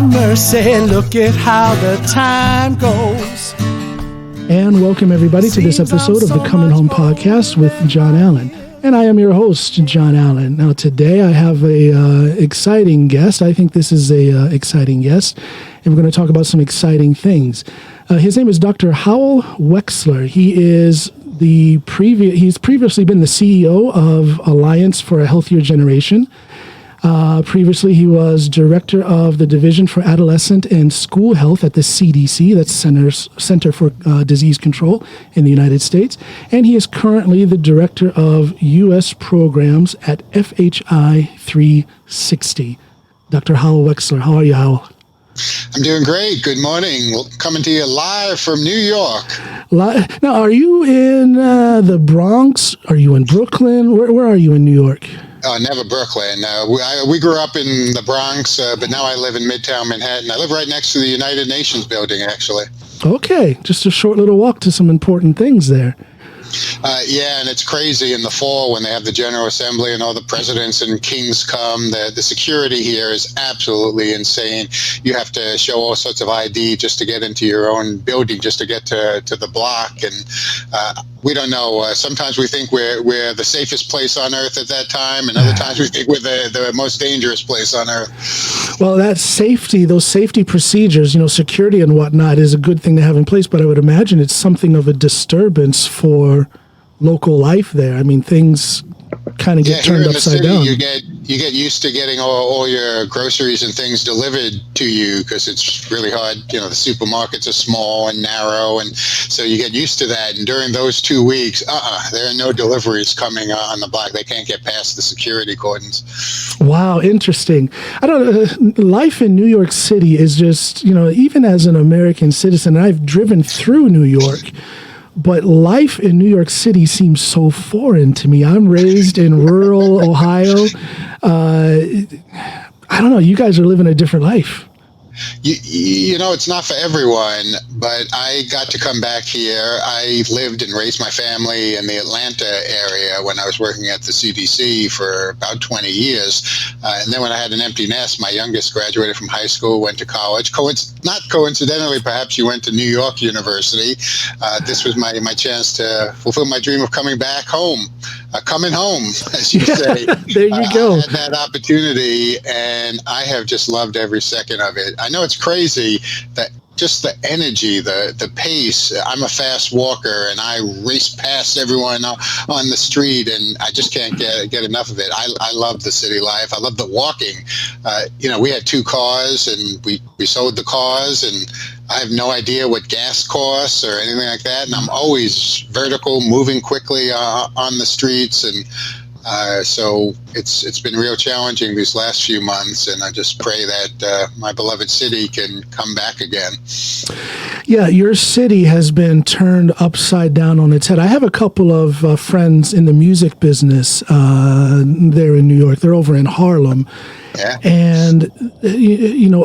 have mercy, look at how the time goes. And welcome everybody to this episode of the Coming Home Podcast with John Allen. And I am your host, John Allen. Now today I have a exciting guest. I think this is a exciting guest. And we're going to talk about some exciting things. His name is Doctor Howell Wechsler. He's previously been the CEO of Alliance for a Healthier Generation. Previously, he was director of the Division for Adolescent and School Health at the CDC, that's Center for Disease Control in the United States. And he is currently the director of U.S. programs at FHI 360. Dr. Howell Wechsler, how are you, Howell? I'm doing great. Good morning. Coming to you live from New York. Now, are you in the Bronx? Are you in Brooklyn? Where are you in New York? Never Brooklyn. We grew up in the Bronx, but now I live in Midtown Manhattan. I live right next to the United Nations building, actually. Okay, just a short little walk to some important things there. Yeah, and it's crazy in the fall when they have the General Assembly and all the presidents and kings come. The security here is absolutely insane. You have to show all sorts of ID just to get into your own building, just to get to the block. And we don't know. Sometimes we think we're the safest place on earth at that time, and other times we think we're the most dangerous place on earth. Well, that safety, those safety procedures, security and whatnot is a good thing to have in place, but I would imagine it's something of a disturbance for local life there. I mean, things kind of get turned upside down. You get used to getting all your groceries and things delivered to you because it's really hard. The supermarkets are small and narrow, and so you get used to that. And during those 2 weeks, there are no deliveries coming on the block. They can't get past the security cordons. Wow, interesting. I don't know. Life in New York City is just, even as an American citizen, I've driven through New York. But life in New York City seems so foreign to me. I'm raised in rural Ohio. I don't know. You guys are living a different life. It's not for everyone, but I got to come back here. I lived and raised my family in the Atlanta area when I was working at the CDC for about 20 years. And then when I had an empty nest, my youngest graduated from high school, went to college. Not coincidentally, perhaps you went to New York University. This was my chance to fulfill my dream of coming back home. Coming home, as you say. There you go. I had that opportunity, and I have just loved every second of it. I know it's crazy that just the energy, the pace. I'm a fast walker, and I race past everyone on the street, and I just can't get enough of it. I love the city life. I love the walking. We had 2 cars, and we sold the cars, and I have no idea what gas costs or anything like that, and I'm always vertical, moving quickly on the streets, and so it's been real challenging these last few months, and I just pray that my beloved city can come back again. Yeah, your city has been turned upside down on its head. I have a couple of friends in the music business there in New York. They're over in Harlem. Yeah. And,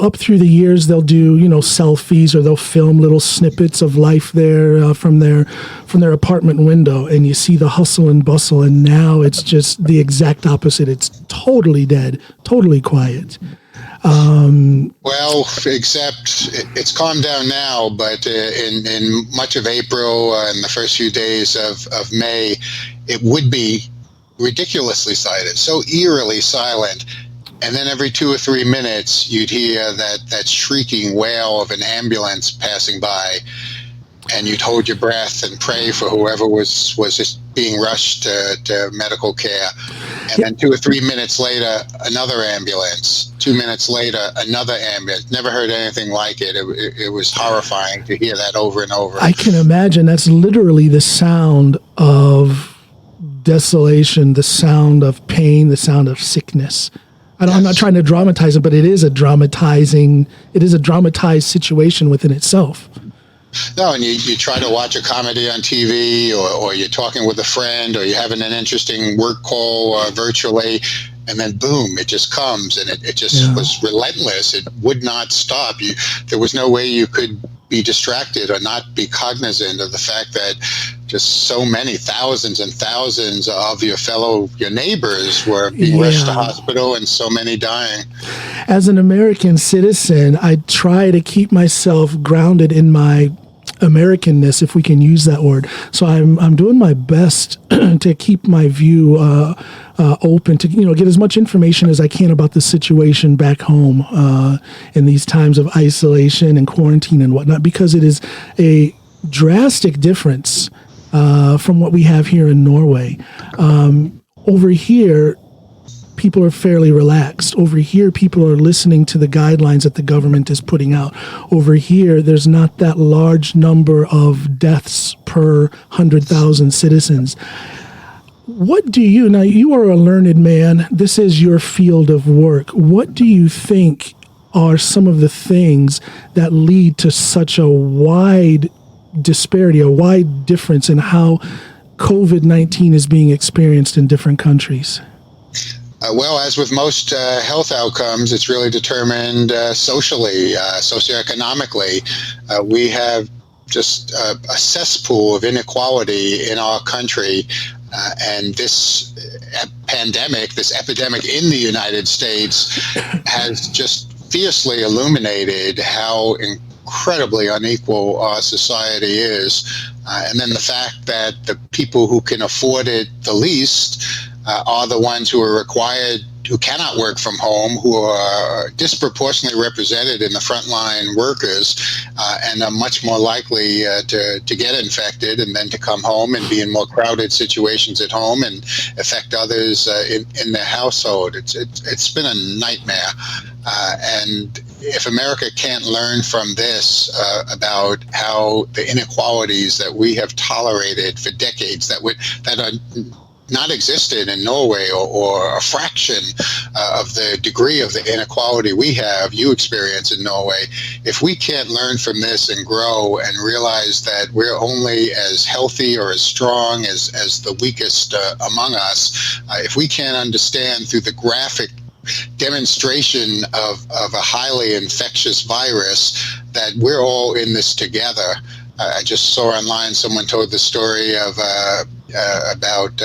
up through the years, they'll do, selfies, or they'll film little snippets of life there from their apartment window. And you see the hustle and bustle. And now it's just the exact opposite. It's totally dead, totally quiet. Well, except it's calmed down now, but in much of April and the first few days of May, it would be ridiculously silent, so eerily silent. And then every 2 or 3 minutes, you'd hear that shrieking wail of an ambulance passing by, and you'd hold your breath and pray for whoever was just being rushed to medical care. And then 2 or 3 minutes later, another ambulance. 2 minutes later, another ambulance. Never heard anything like it. It was horrifying to hear that over and over. I can imagine. That's literally the sound of desolation, the sound of pain, the sound of sickness. I'm not trying to dramatize it, but it is a dramatized situation within itself. No, and you try to watch a comedy on TV, or you're talking with a friend, or you're having an interesting work call virtually, and then boom, it just comes, and it just was relentless. It would not stop. There was no way you could be distracted or not be cognizant of the fact that just so many thousands and thousands of your neighbors were being rushed to hospital, and so many dying. as an American citizen, I try to keep myself grounded in my Americanness, if we can use that word. So I'm doing my best to keep my view open to get as much information as I can about the situation back home in these times of isolation and quarantine and whatnot, because it is a drastic difference from what we have here in Norway. Over here, people are fairly relaxed. Over here, people are listening to the guidelines that the government is putting out. Over here, there's not that large number of deaths per 100,000 citizens. What do you, now you are a learned man, this is your field of work. What do you think are some of the things that lead to such a wide disparity, a wide difference in how COVID-19 is being experienced in different countries? Well, as with most health outcomes, it's really determined socially, socioeconomically. We have just a cesspool of inequality in our country. And this pandemic, this epidemic in the United States has just fiercely illuminated how incredibly unequal our society is. And then the fact that the people who can afford it the least are the ones who are required, who cannot work from home, who are disproportionately represented in the frontline workers, and are much more likely to get infected and then to come home and be in more crowded situations at home and affect others in their household. It's been a nightmare. And if America can't learn from this about how the inequalities that we have tolerated for decades that are not existed in Norway, or a fraction of the degree of the inequality you experience in Norway, if we can't learn from this and grow and realize that we're only as healthy or as strong as the weakest among us, if we can't understand through the graphic demonstration of a highly infectious virus that we're all in this together. I just saw online someone told the story of about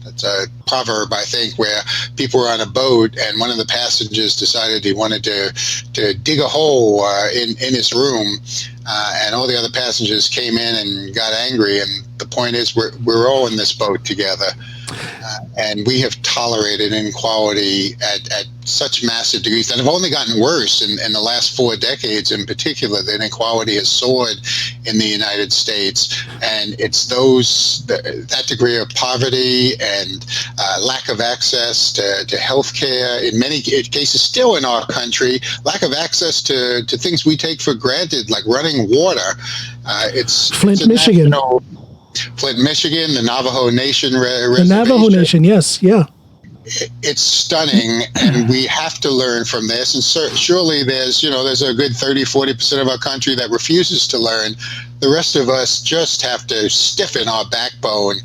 it's a proverb, I think, where people were on a boat and one of the passengers decided he wanted to dig a hole in his room, and all the other passengers came in and got angry. And the point is, we're all in this boat together. And we have tolerated inequality at such massive degrees that have only gotten worse in the last 4 decades. In particular, the inequality has soared in the United States, and it's that degree of poverty and lack of access to health care, in many cases still in our country, lack of access to things we take for granted, like running water. It's Flint, Michigan. Flint, Michigan, the Navajo Nation The Navajo Nation, yes, yeah. It's stunning, and we have to learn from this. And surely there's a good 30-40% of our country that refuses to learn. The rest of us just have to stiffen our backbone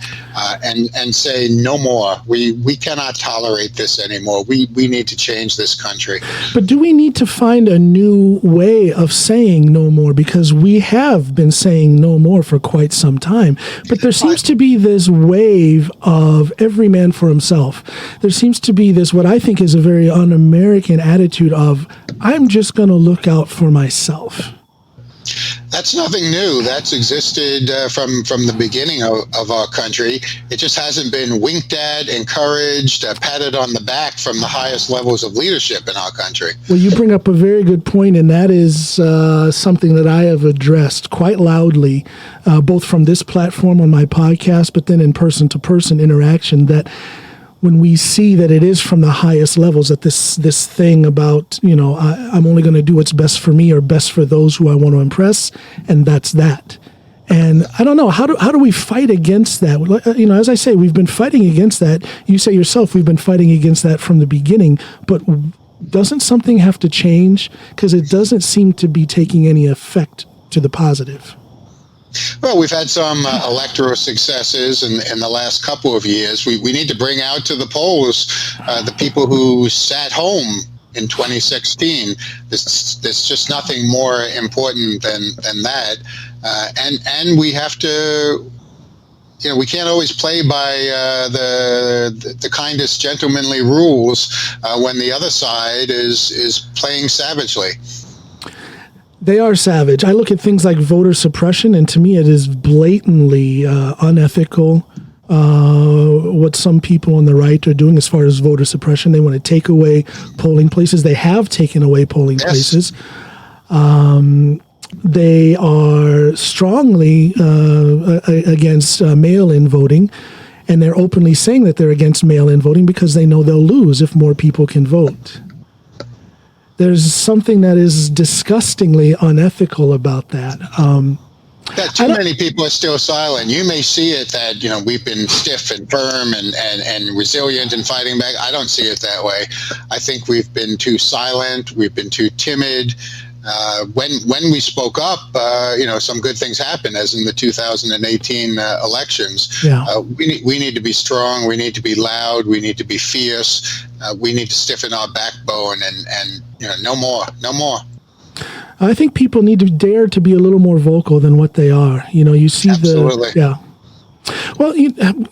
and say no more. We cannot tolerate this anymore. We need to change this country. But do we need to find a new way of saying no more? Because we have been saying no more for quite some time. But there seems to be this wave of every man for himself. There seems to be this, what I think is a very un-American attitude of, I'm just going to look out for myself. That's nothing new. That's existed from the beginning of our country. It just hasn't been winked at, encouraged, patted on the back from the highest levels of leadership in our country. Well, you bring up a very good point, and that is something that I have addressed quite loudly, both from this platform on my podcast, but then in person-to-person interaction, that when we see that it is from the highest levels, that this thing about, I'm only going to do what's best for me or best for those who I want to impress, and that's that. And I don't know, how do we fight against that? As I say, we've been fighting against that. You say yourself, we've been fighting against that from the beginning, but doesn't something have to change? Because it doesn't seem to be taking any effect to the positive. Well, we've had some electoral successes in the last couple of years. We need to bring out to the polls the people who sat home in 2016. There's just nothing more important than that. And we have to we can't always play by the kindest gentlemanly rules when the other side is playing savagely. They are savage. I look at things like voter suppression, and to me it is blatantly unethical. What some people on the right are doing as far as voter suppression. They want to take away polling places. They have taken away polling places. They are strongly against mail-in voting, and they're openly saying that they're against mail-in voting because they know they'll lose if more people can vote. There's something that is disgustingly unethical about that. That too many people are still silent. You may see it that, we've been stiff and firm and resilient in fighting back. I don't see it that way. I think we've been too silent. We've been too timid. When we spoke up, some good things happened, as in the 2018 elections. Yeah. We need to be strong. We need to be loud. We need to be fierce. We need to stiffen our backbone and no more. I think people need to dare to be a little more vocal than what they are. You see Absolutely. Well,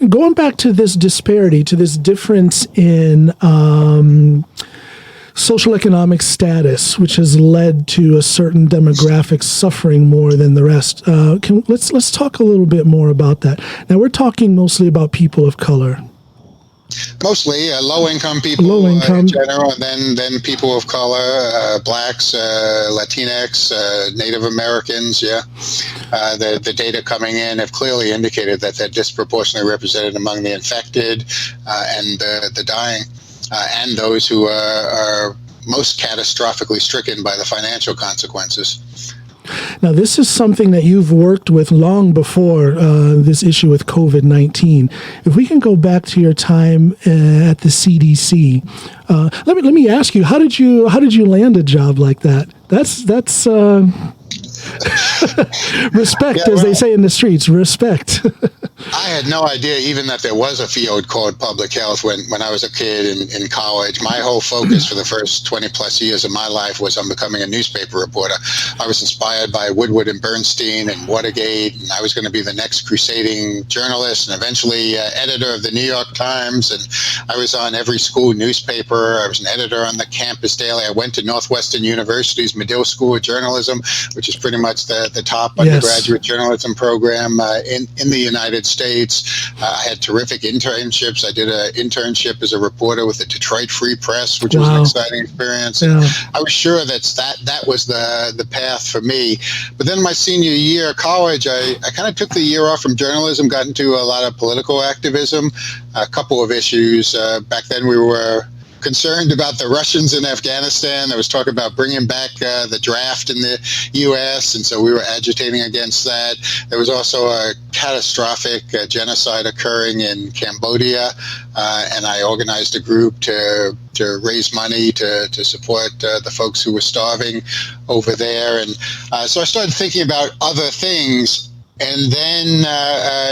going back to this disparity, to this difference in social economic status, which has led to a certain demographic suffering more than the rest. Let's talk a little bit more about that. Now, we're talking mostly about people of color. Mostly low-income people in general, and then people of color, blacks, Latinx, Native Americans. The data coming in have clearly indicated that they're disproportionately represented among the infected and the dying, and those who are most catastrophically stricken by the financial consequences. Now, this is something that you've worked with long before this issue with COVID-19. If we can go back to your time at the CDC, let me ask you, how did you land a job like that? That's respect, as they say in the streets. Respect. I had no idea even that there was a field called public health when I was a kid in college. My whole focus for the first 20 plus years of my life was on becoming a newspaper reporter. I was inspired by Woodward and Bernstein and Watergate, and I was going to be the next crusading journalist and eventually editor of the New York Times. And I was on every school newspaper. I was an editor on the Campus Daily. I went to Northwestern University's Medill School of Journalism, which is pretty much the top undergraduate journalism program in the United States. I had terrific internships. I did an internship as a reporter with the Detroit Free Press, which was an exciting experience. And I was sure that was the path for me. But then my senior year of college, I kind of took the year off from journalism, got into a lot of political activism, a couple of issues. Back then we were concerned about the Russians in Afghanistan. There was talk about bringing back the draft in the U.S., and so we were agitating against that. There was also a catastrophic genocide occurring in Cambodia, and I organized a group to raise money to support the folks who were starving over there. And so I started thinking about other things. And then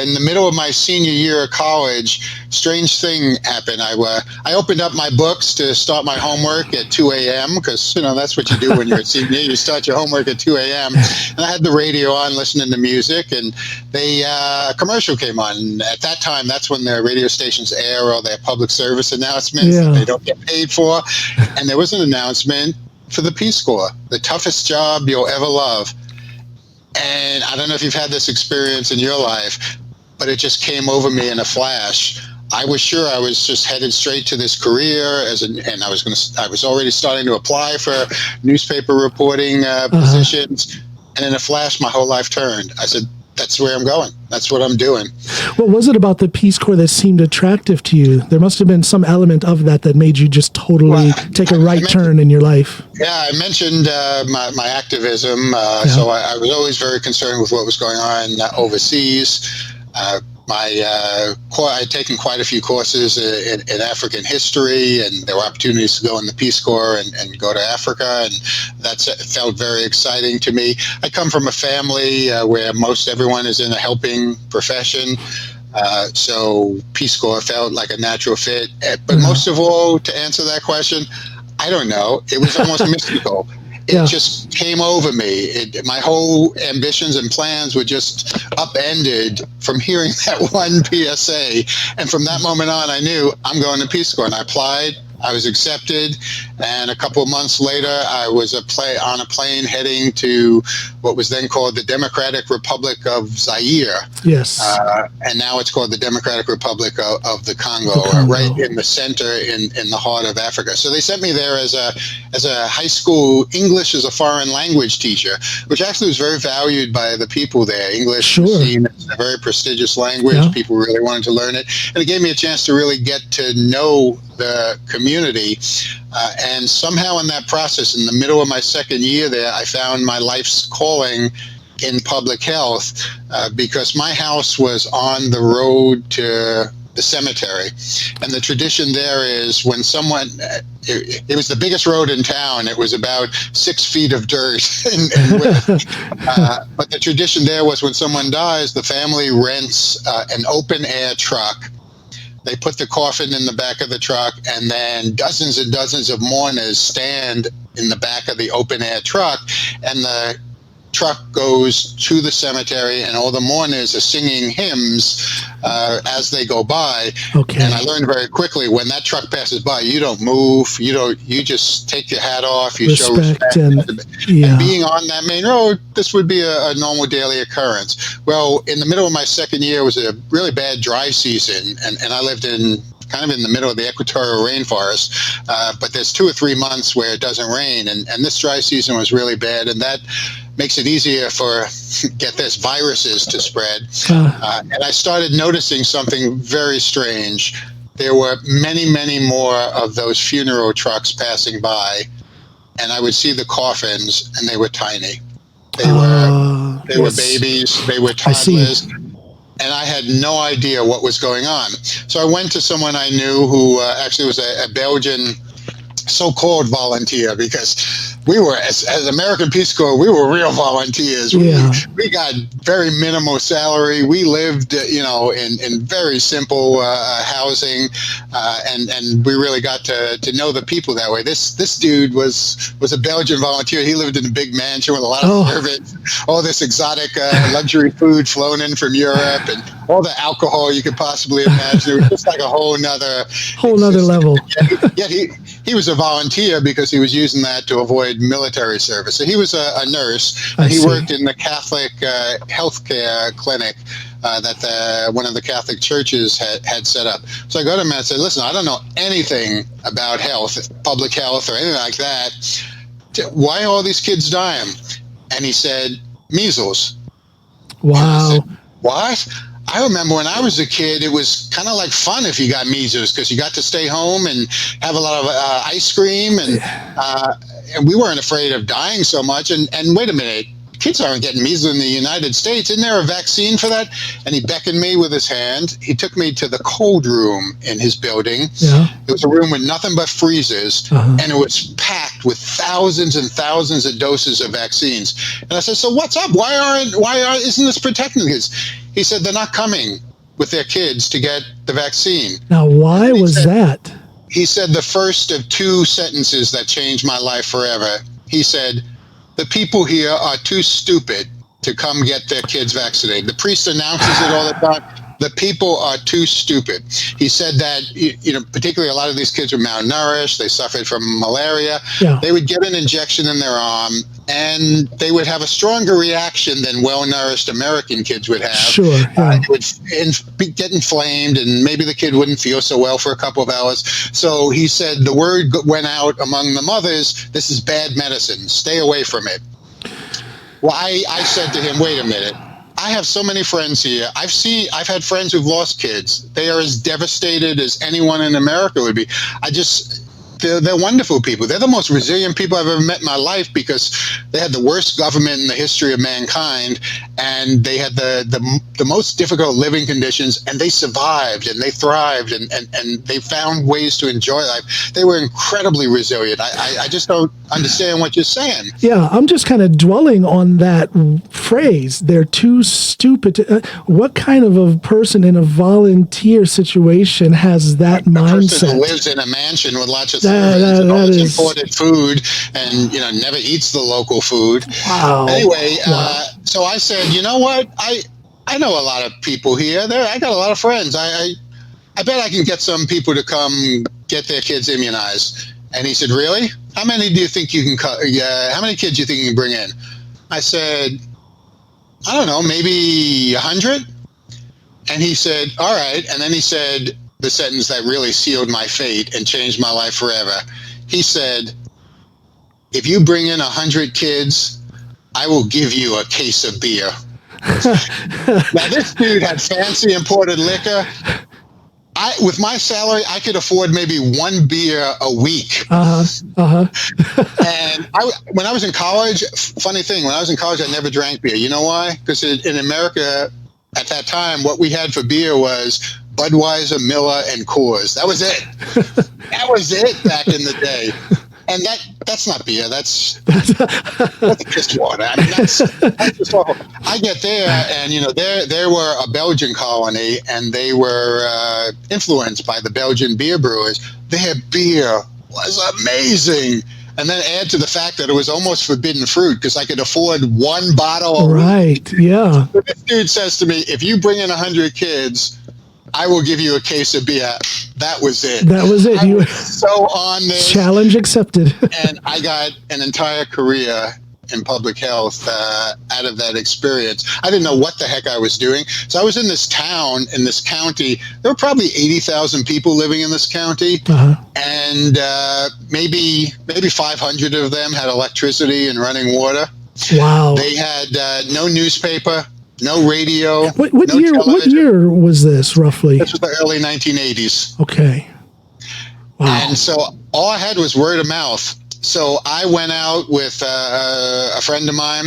in the middle of my senior year of college, strange thing happened. I opened up my books to start my homework at 2 a.m. because, that's what you do when you're a senior. You start your homework at 2 a.m. And I had the radio on listening to music, and a commercial came on. And at that time, that's when the radio stations air all their public service announcements that they don't get paid for. And there was an announcement for the Peace Corps, the toughest job you'll ever love. And I don't know if you've had this experience in your life, but it just came over me in a flash. I was sure I was just headed straight to this career and I was already starting to apply for newspaper reporting positions. And in a flash, my whole life turned. I said, that's where I'm going. That's what I'm doing. What was it about the Peace Corps that seemed attractive to you? There must have been some element of that made you just totally take a right turn in your life. Yeah, I mentioned my activism. So I was always very concerned with what was going on overseas. I had taken quite a few courses in African history, and there were opportunities to go in the Peace Corps and go to Africa, and that felt very exciting to me. I come from a family where most everyone is in a helping profession, so Peace Corps felt like a natural fit. But most of all, to answer that question, I don't know. It was almost mystical. it just came over me. My whole ambitions and plans were just upended from hearing that one PSA. And from that moment on, I knew I'm going to Peace Corps. And I applied. I was accepted, and a couple of months later, I was on a plane heading to what was then called the Democratic Republic of Zaire. Yes. And now it's called the Democratic Republic of the Congo, right in the center, in the heart of Africa. So they sent me there as a high school English as a foreign language teacher, which actually was very valued by the people there. English was seen as a very prestigious language. Yeah. People really wanted to learn it, and it gave me a chance to really get to know the community, and somehow in that process, in the middle of my second year there, I found my life's calling in public health, because my house was on the road to the cemetery, and the tradition there is when someone, it was the biggest road in town, it was about 6 feet of dirt in width. But the tradition there was when someone dies, the family rents an open air truck. They put the coffin in the back of the truck, and then dozens and dozens of mourners stand in the back of the open-air truck, and the truck goes to the cemetery, and all the mourners are singing hymns as they go by. Okay. And I learned very quickly, when that truck passes by, you don't move, you just take your hat off, you show respect. And being on that main road, this would be a normal daily occurrence. Well, in the middle of my second year, it was a really bad dry season, and I lived kind of in the middle of the equatorial rainforest, but there's 2 or 3 months where it doesn't rain, and this dry season was really bad, and that makes it easier for, get this, viruses to spread. And I started noticing something very strange. There were many, many more of those funeral trucks passing by, and I would see the coffins, and they were tiny. They were babies, they were toddlers. And I had no idea what was going on. So I went to someone I knew who actually was a Belgian so-called volunteer, because we were, as American Peace Corps, we were real volunteers. We got very minimal salary. We lived, in very simple housing, and we really got to know the people that way. This dude was a Belgian volunteer. He lived in a big mansion with a lot of servants, all this exotic luxury food flown in from Europe, and all the alcohol you could possibly imagine. It was just like a whole nother level. Yet he was a volunteer because he was using that to avoid military service. So he was a nurse, and he worked in the Catholic healthcare clinic that one of the Catholic churches had set up. So I go to him and I said, listen, I don't know anything about health, public health, or anything like that. Why are all these kids dying? And he said, measles. Wow. Said, what? I remember when I was a kid, it was kind of like fun if you got measles, because you got to stay home and have a lot of ice cream, and we weren't afraid of dying so much. And wait a minute, kids aren't getting measles in the United States. Isn't there a vaccine for that? And he beckoned me with his hand. He took me to the cold room in his building. Yeah. It was a room with nothing but freezers, and it was packed with thousands and thousands of doses of vaccines. And I said, so what's up? Why isn't this protecting kids? He said, they're not coming with their kids to get the vaccine. Now, why was that? He said the first of 2 sentences that changed my life forever. He said, the people here are too stupid to come get their kids vaccinated. The priest announces it all the time. The people are too stupid. He said that, particularly a lot of these kids were malnourished. They suffered from malaria. Yeah. They would get an injection in their arm, and they would have a stronger reaction than well-nourished American kids would have. Sure. Yeah. It would get inflamed, and maybe the kid wouldn't feel so well for a couple of hours. So he said the word went out among the mothers, this is bad medicine. Stay away from it. Well, I said to him, wait a minute. I have so many friends here. I've had friends who've lost kids. They are as devastated as anyone in America would be. They're wonderful people. They're the most resilient people I've ever met in my life, because they had the worst government in the history of mankind, and they had the most difficult living conditions, and they survived, and they thrived, and they found ways to enjoy life. They were incredibly resilient. I just don't understand what you're saying. Yeah, I'm just kind of dwelling on that phrase. They're too stupid. What kind of a person in a volunteer situation has that mindset? A person who lives in a mansion with lots of and all this imported food, and never eats the local food. Wow. Anyway, so I said, you know what? I know a lot of people here. I got a lot of friends. I bet I can get some people to come get their kids immunized. And he said, really? How many do you think you can how many kids do you think you can bring in? I said, I don't know, maybe 100? And he said, all right. And then he said the sentence that really sealed my fate and changed my life forever. He said, if you bring in 100 kids, I will give you a case of beer. Now, this dude had fancy imported liquor. With my salary, I could afford maybe one beer a week. And when I was in college, funny thing, when I was in college, I never drank beer. You know why? Because in America at that time, what we had for beer was Budweiser, Miller, and Coors. That was it. That was it back in the day. And that's not beer. That's just water. I mean, that's just awful. I get there, and they were a Belgian colony, and they were influenced by the Belgian beer brewers. Their beer was amazing. And then add to the fact that it was almost forbidden fruit because I could afford one bottle. Right. Yeah. So this dude says to me, if you bring in 100 kids, I will give you a case of beer. That was it. That was it. You were so on this. Challenge accepted. And I got an entire career in public health out of that experience. I didn't know what the heck I was doing. So I was in this town, in this county. There were probably 80,000 people living in this county. And maybe 500 of them had electricity and running water. Wow. They had no newspaper, no radio. What no year? television. What year was this roughly? This was the early 1980s. Okay. Wow. And so all I had was word of mouth. So I went out with a friend of mine,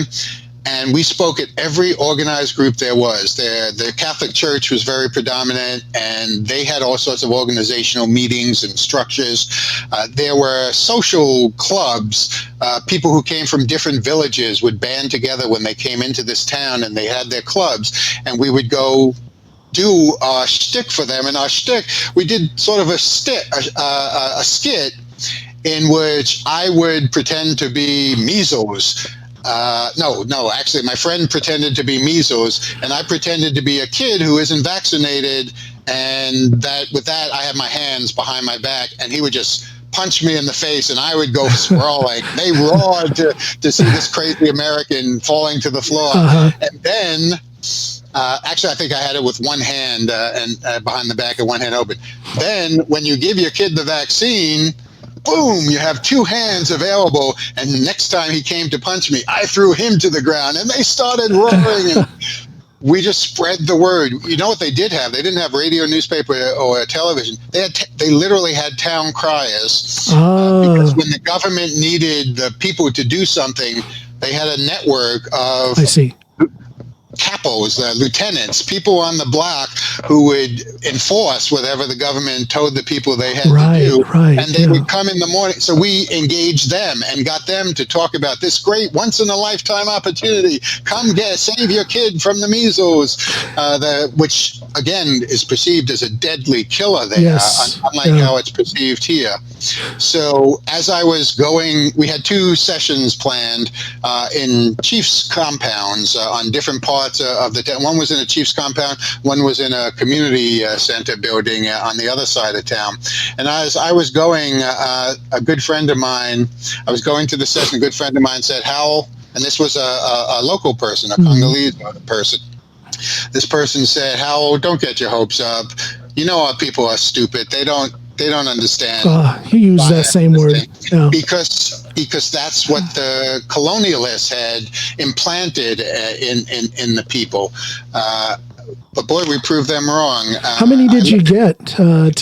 and we spoke at every organized group there was. The Catholic Church was very predominant, and they had all sorts of organizational meetings and structures. There were social clubs. People who came from different villages would band together when they came into this town, and they had their clubs, and we would go do a shtick for them. And our shtick, we did sort of a skit in which I would pretend to be measles. Actually, my friend pretended to be measles, and I pretended to be a kid who isn't vaccinated, and with that, I had my hands behind my back, and he would just punch me in the face, and I would go sprawling. They roared to see this crazy American falling to the floor. And then, actually, I think I had it with one hand and behind the back and one hand open. Then, when you give your kid the vaccine, boom, you have two hands available, and the next time he came to punch me, I threw him to the ground, and they started roaring, and we just spread the word. You know what they did have? They didn't have radio, newspaper, or television. They literally had town criers, because when the government needed the people to do something, they had a network of capos, lieutenants, people on the block who would enforce whatever the government told the people they had to do. And they would come in the morning. So we engaged them and got them to talk about this great once-in-a-lifetime opportunity. Come save your kid from the measles, which, again, is perceived as a deadly killer there, unlike how it's perceived here. So as I was going, we had 2 sessions planned in chiefs' compounds on different parts of the town. One was in a chief's compound, one was in a community center building on the other side of town. And as I was going, a good friend of mine, I was going to the session, a good friend of mine said, Howell, and this was a local person, a Congolese person. This person said, Howell, don't get your hopes up. You know our people are stupid. They don't understand. He used that same word. Yeah. Because that's what the colonialists had implanted in the people. But boy, we proved them wrong. How many did you get to?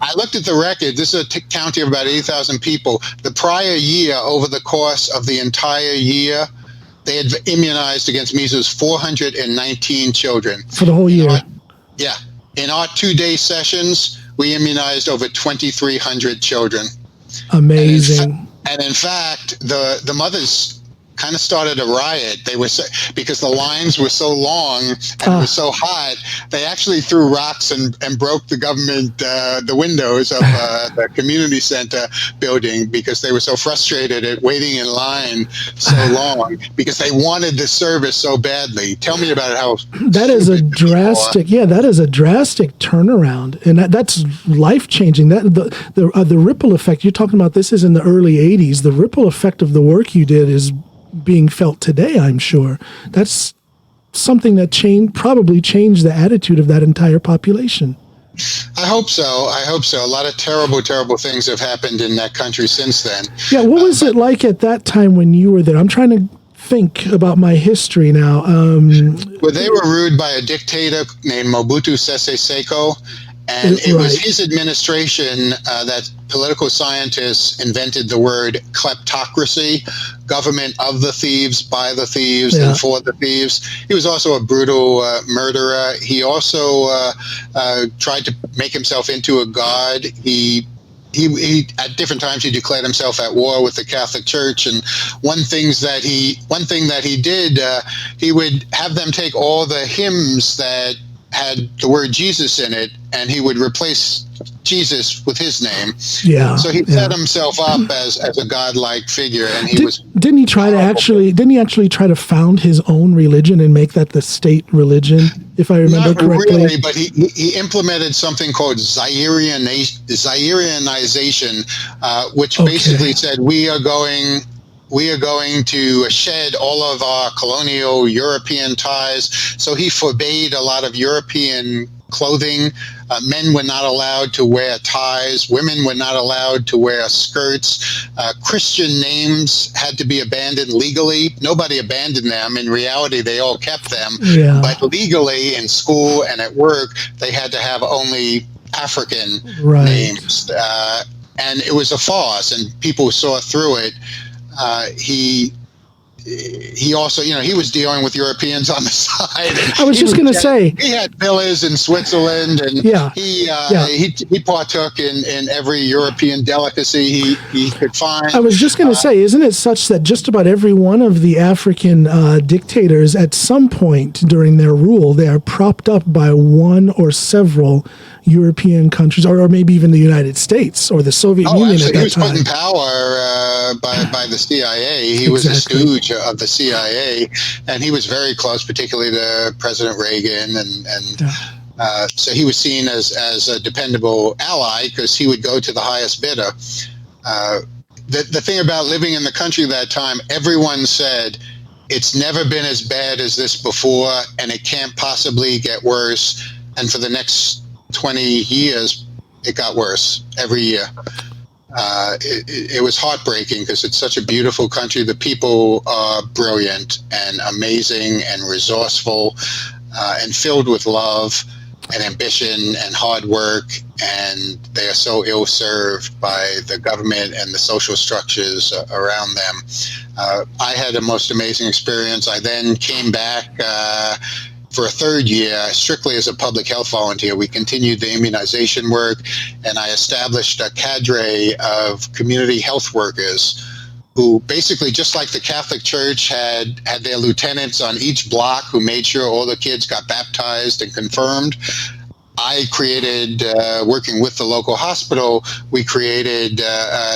I looked at the record. This is a county of about 80,000 people. The prior year, over the course of the entire year, they had immunized against measles 419 children. For the whole year? In our 2-day sessions, we immunized over 2,300 children. Amazing. And in fact, the mothers kind of started a riot. They were because the lines were so long and it was so hot. They actually threw rocks and broke the government the windows of the community center building because they were so frustrated at waiting in line so long because they wanted the service so badly. Tell me about it. How that is a drastic, that is a drastic turnaround, and that's life changing. That the ripple effect you're talking about. This is in the early '80s. The ripple effect of the work you did is being felt today. I'm sure that's something that probably changed the attitude of that entire population. I hope so. A lot of terrible things have happened in that country since then. Yeah, what was it like at that time when you were there? I'm trying to think about my history now. Well, they were ruled by a dictator named Mobutu Sese Seko, and it was his administration that political scientists invented the word kleptocracy, government of the thieves, by the thieves, and for the thieves. He was also a brutal murderer. He also tried to make himself into a god. He at different times he declared himself at war with the Catholic Church, and one thing that he did, he would have them take all the hymns that had the word Jesus in it, and he would replace Jesus with his name. Yeah. So he set himself up as a godlike figure, and didn't he actually try to found his own religion and make that the state religion, if I remember correctly? Not really, but he implemented something called Zaireanization, which basically said we are going to shed all of our colonial European ties. So he forbade a lot of European clothing. Men were not allowed to wear ties. Women were not allowed to wear skirts. Christian names had to be abandoned legally. Nobody abandoned them. In reality, they all kept them. Yeah. But legally, in school and at work, they had to have only African names. And it was a farce, and people saw through it. He also, he was dealing with Europeans on the side. I was just going to say he had villas in Switzerland, and he partook in every European delicacy he could find. I was just going to say, isn't it such that just about every one of the African dictators, at some point during their rule, they are propped up by one or several European countries, or maybe even the United States or the Soviet Union at that time? He was put in power by the CIA. He was a stooge of the CIA, and he was very close, particularly to President Reagan, and so he was seen as a dependable ally because he would go to the highest bidder. The thing about living in the country that time, everyone said, it's never been as bad as this before, and it can't possibly get worse. And for the next 20 years, it got worse every year. It was heartbreaking because it's such a beautiful country. The people are brilliant and amazing and resourceful and filled with love and ambition and hard work, and they are so ill-served by the government and the social structures around them. I had a most amazing experience. I then came back for a third year, strictly as a public health volunteer. We continued the immunization work, and I established a cadre of community health workers who basically, just like the Catholic Church had their lieutenants on each block who made sure all the kids got baptized and confirmed. I created, working with the local hospital, we created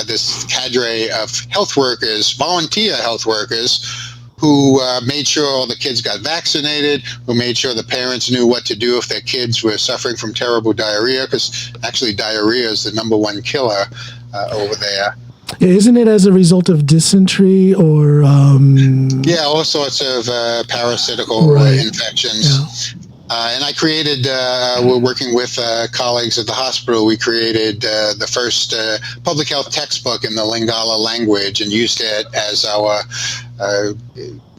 this cadre of health workers, volunteer health workers, who made sure all the kids got vaccinated, who made sure the parents knew what to do if their kids were suffering from terrible diarrhea, because actually diarrhea is the #1 killer over there. Yeah, isn't it as a result of dysentery or... all sorts of parasitical infections. Yeah. And I created, we're working with colleagues at the hospital, we created the first public health textbook in the Lingala language and used it as our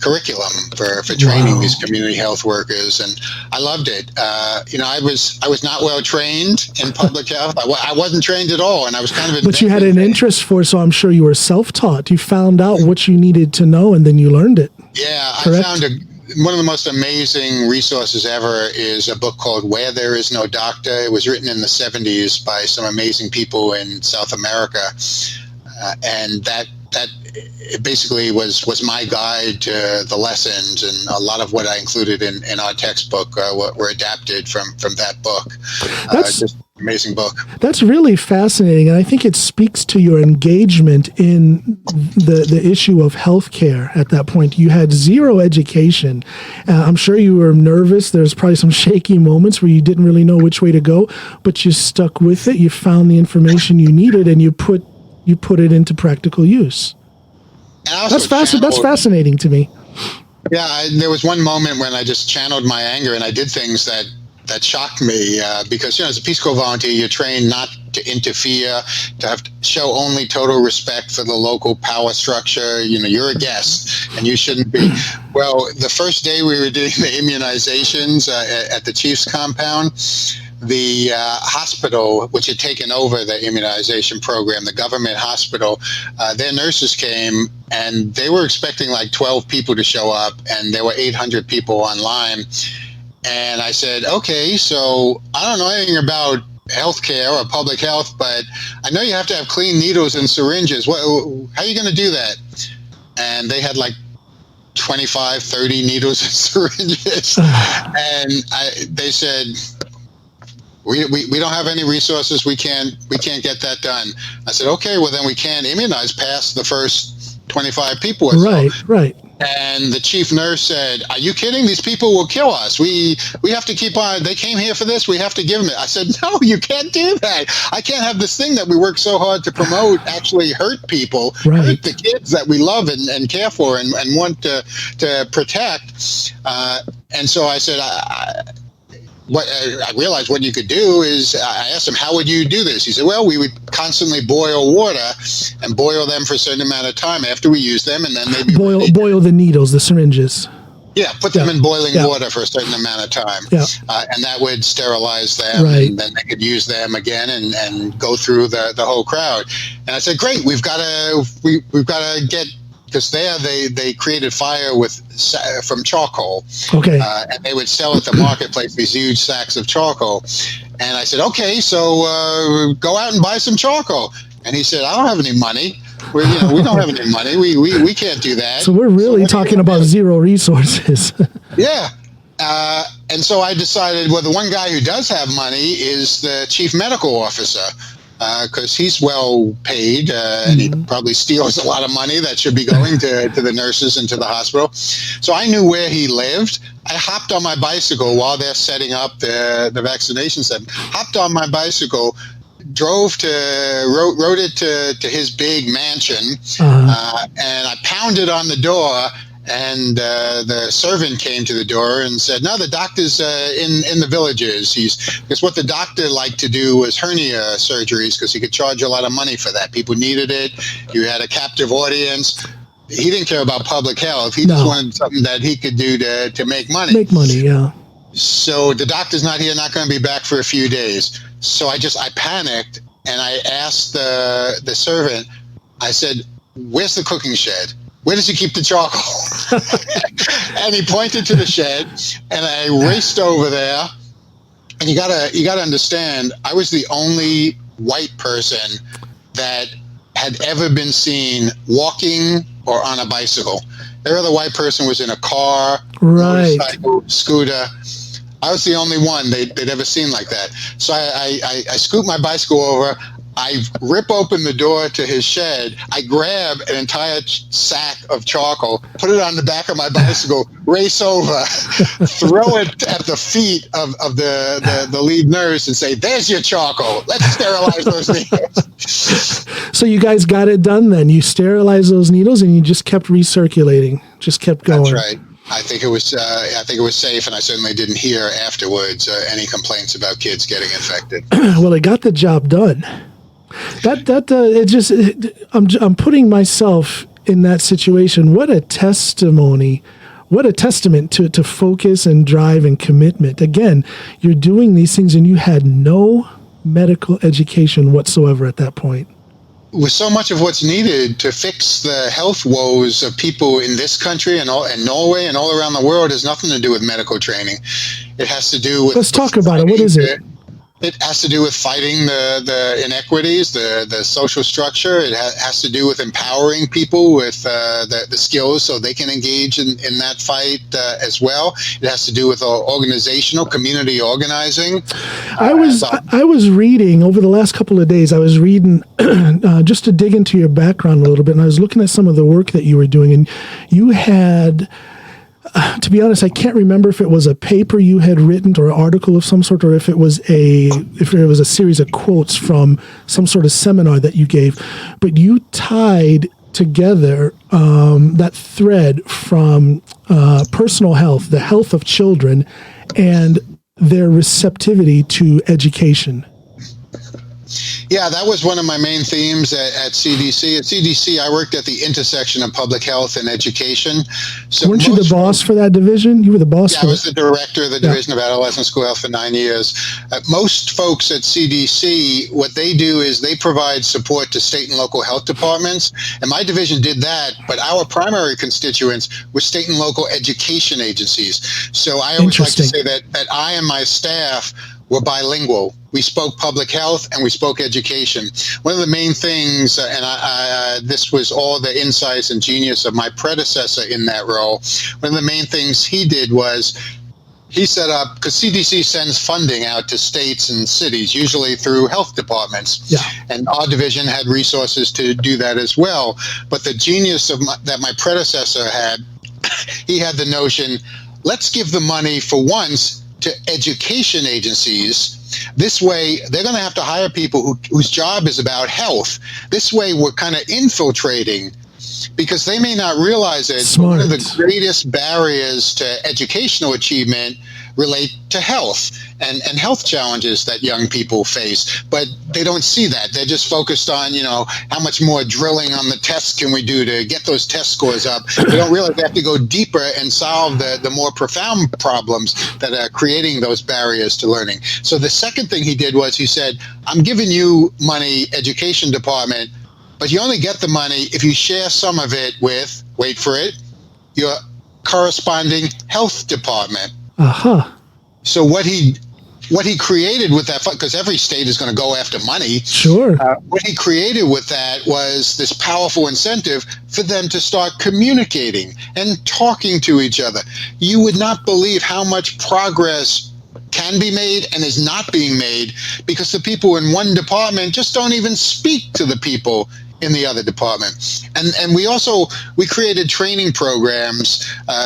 curriculum for training these community health workers. And I loved it. I was not well trained in public health. I wasn't trained at all, and I was kind of... But you had an interest for it, so I'm sure you were self-taught. You found out what you needed to know, and then you learned it. Yeah, correct? I found one of the most amazing resources ever is a book called Where There Is No Doctor. It was written in the 70s by some amazing people in South America. And that that it basically was my guide to the lessons, and a lot of what I included in our textbook were adapted from that book. Just an amazing book. That's really fascinating, and I think it speaks to your engagement in the issue of healthcare at that point. You had zero education. I'm sure you were nervous. There's probably some shaky moments where you didn't really know which way to go, but you stuck with it. You found the information you needed, and you put it into practical use. That's fascinating to me. Yeah, there was one moment when I just channeled my anger, and I did things that shocked me because, as a Peace Corps volunteer, you're trained not to interfere, to have to show only total respect for the local power structure. You're a guest and you shouldn't be. Well, the first day we were doing the immunizations at the Chief's compound, the hospital, which had taken over the immunization program, the government hospital, their nurses came and they were expecting like 12 people to show up, and there were 800 people online. And I said, okay, so I don't know anything about healthcare or public health, but I know you have to have clean needles and syringes. How are you going to do that? And they had like 25, 30 needles and syringes. And they said, we don't have any resources. We can't get that done. I said, okay, well then we can't immunize past the first 25 people or so. Right. And the chief nurse said, are you kidding? These people will kill us. We have to keep on. They came here for this. We have to give them it. I said, no, you can't do that. I can't have this thing that we work so hard to promote actually hurt people, hurt the kids that we love and care for and want to protect. And so I said, I realized what you could do is, I asked him, how would you do this? He said, well, we would constantly boil water and boil them for a certain amount of time after we use them, and then maybe boil the needles, the syringes. Yeah, put them in boiling water for a certain amount of time, and that would sterilize them, and then they could use them again and go through the whole crowd. And I said, great, we've got to get. Because they created fire from charcoal, and they would sell at the marketplace these huge sacks of charcoal. And I said, okay, so go out and buy some charcoal. And he said, I don't have any money. We don't have any money. We can't do that. So we're really talking about zero resources. Yeah. And so I decided, well, the one guy who does have money is the chief medical officer. Because he's well paid, and he probably steals a lot of money that should be going to the nurses and to the hospital. So I knew where he lived. I hopped on my bicycle while they're setting up the vaccination center. Hopped on my bicycle, rode it to his big mansion, and I pounded on the door. And the servant came to the door and said, no, the doctor's in the villages. Because what the doctor liked to do was hernia surgeries, because he could charge a lot of money for that. People needed it. You had a captive audience. He didn't care about public health. He just wanted something that he could do to make money. Make money, yeah. So the doctor's not here, not going to be back for a few days. So I panicked, and I asked the servant, I said, where's the cooking shed? Where does he keep the charcoal? And he pointed to the shed, and I raced over there. And you gotta understand, I was the only white person that had ever been seen walking or on a bicycle. Every other white person was in a car, motorcycle, scooter. I was the only one they'd ever seen like that. So I scooped my bicycle over. I rip open the door to his shed. I grab an entire sack of charcoal, put it on the back of my bicycle, race over, throw it at the feet of the lead nurse and say, there's your charcoal. Let's sterilize those needles. So you guys got it done then. You sterilized those needles and you just kept recirculating, just kept going. That's right. I think it was safe, and I certainly didn't hear afterwards any complaints about kids getting infected. Well, it got the job done. I'm putting myself in that situation. What a testimony, what a testament to focus and drive and commitment. Again, you're doing these things and you had no medical education whatsoever at that point. With so much of what's needed to fix the health woes of people in this country and Norway and all around the world has nothing to do with medical training. It has to do with... Let's talk about it. What is it? It has to do with fighting the inequities, the social structure. It has to do with empowering people with the skills so they can engage in that fight as well. It has to do with organizational, community organizing. I was reading over the last couple of days, I was reading just to dig into your background a little bit, and I was looking at some of the work that you were doing, and you had... to be honest, I can't remember if it was a paper you had written or an article of some sort, or if it was a series of quotes from some sort of seminar that you gave. But you tied together that thread from personal health, the health of children, and their receptivity to education. Yeah, that was one of my main themes at CDC. At CDC, I worked at the intersection of public health and education. So weren't you the boss for that division? You were the boss? Yeah, I was the director of the Division of Adolescent School Health for 9 years. Most folks at CDC, what they do is they provide support to state and local health departments. And my division did that, but our primary constituents were state and local education agencies. So I always like to say that I and my staff were bilingual. We spoke public health and we spoke education. One of the main things, and this was all the insights and genius of my predecessor in that role, one of the main things he did was he set up, because CDC sends funding out to states and cities, usually through health departments. Yeah. And our division had resources to do that as well. But the genius that my predecessor had, he had the notion, let's give the money for once to education agencies. This way, they're going to have to hire people whose job is about health. This way, we're kind of infiltrating, because they may not realize it. But one of the greatest barriers to educational achievement relate to health and health challenges that young people face. But they don't see that. They're just focused on, how much more drilling on the tests can we do to get those test scores up. They don't realize they have to go deeper and solve the more profound problems that are creating those barriers to learning. So the second thing he did was he said, I'm giving you money, education department, but you only get the money if you share some of it with, wait for it, your corresponding health department. Uh-huh. So what he created with that, because every state is going to go after money. Sure. What he created with that was this powerful incentive for them to start communicating and talking to each other. You would not believe how much progress can be made and is not being made because the people in one department just don't even speak to the people in the other department. And we created training programs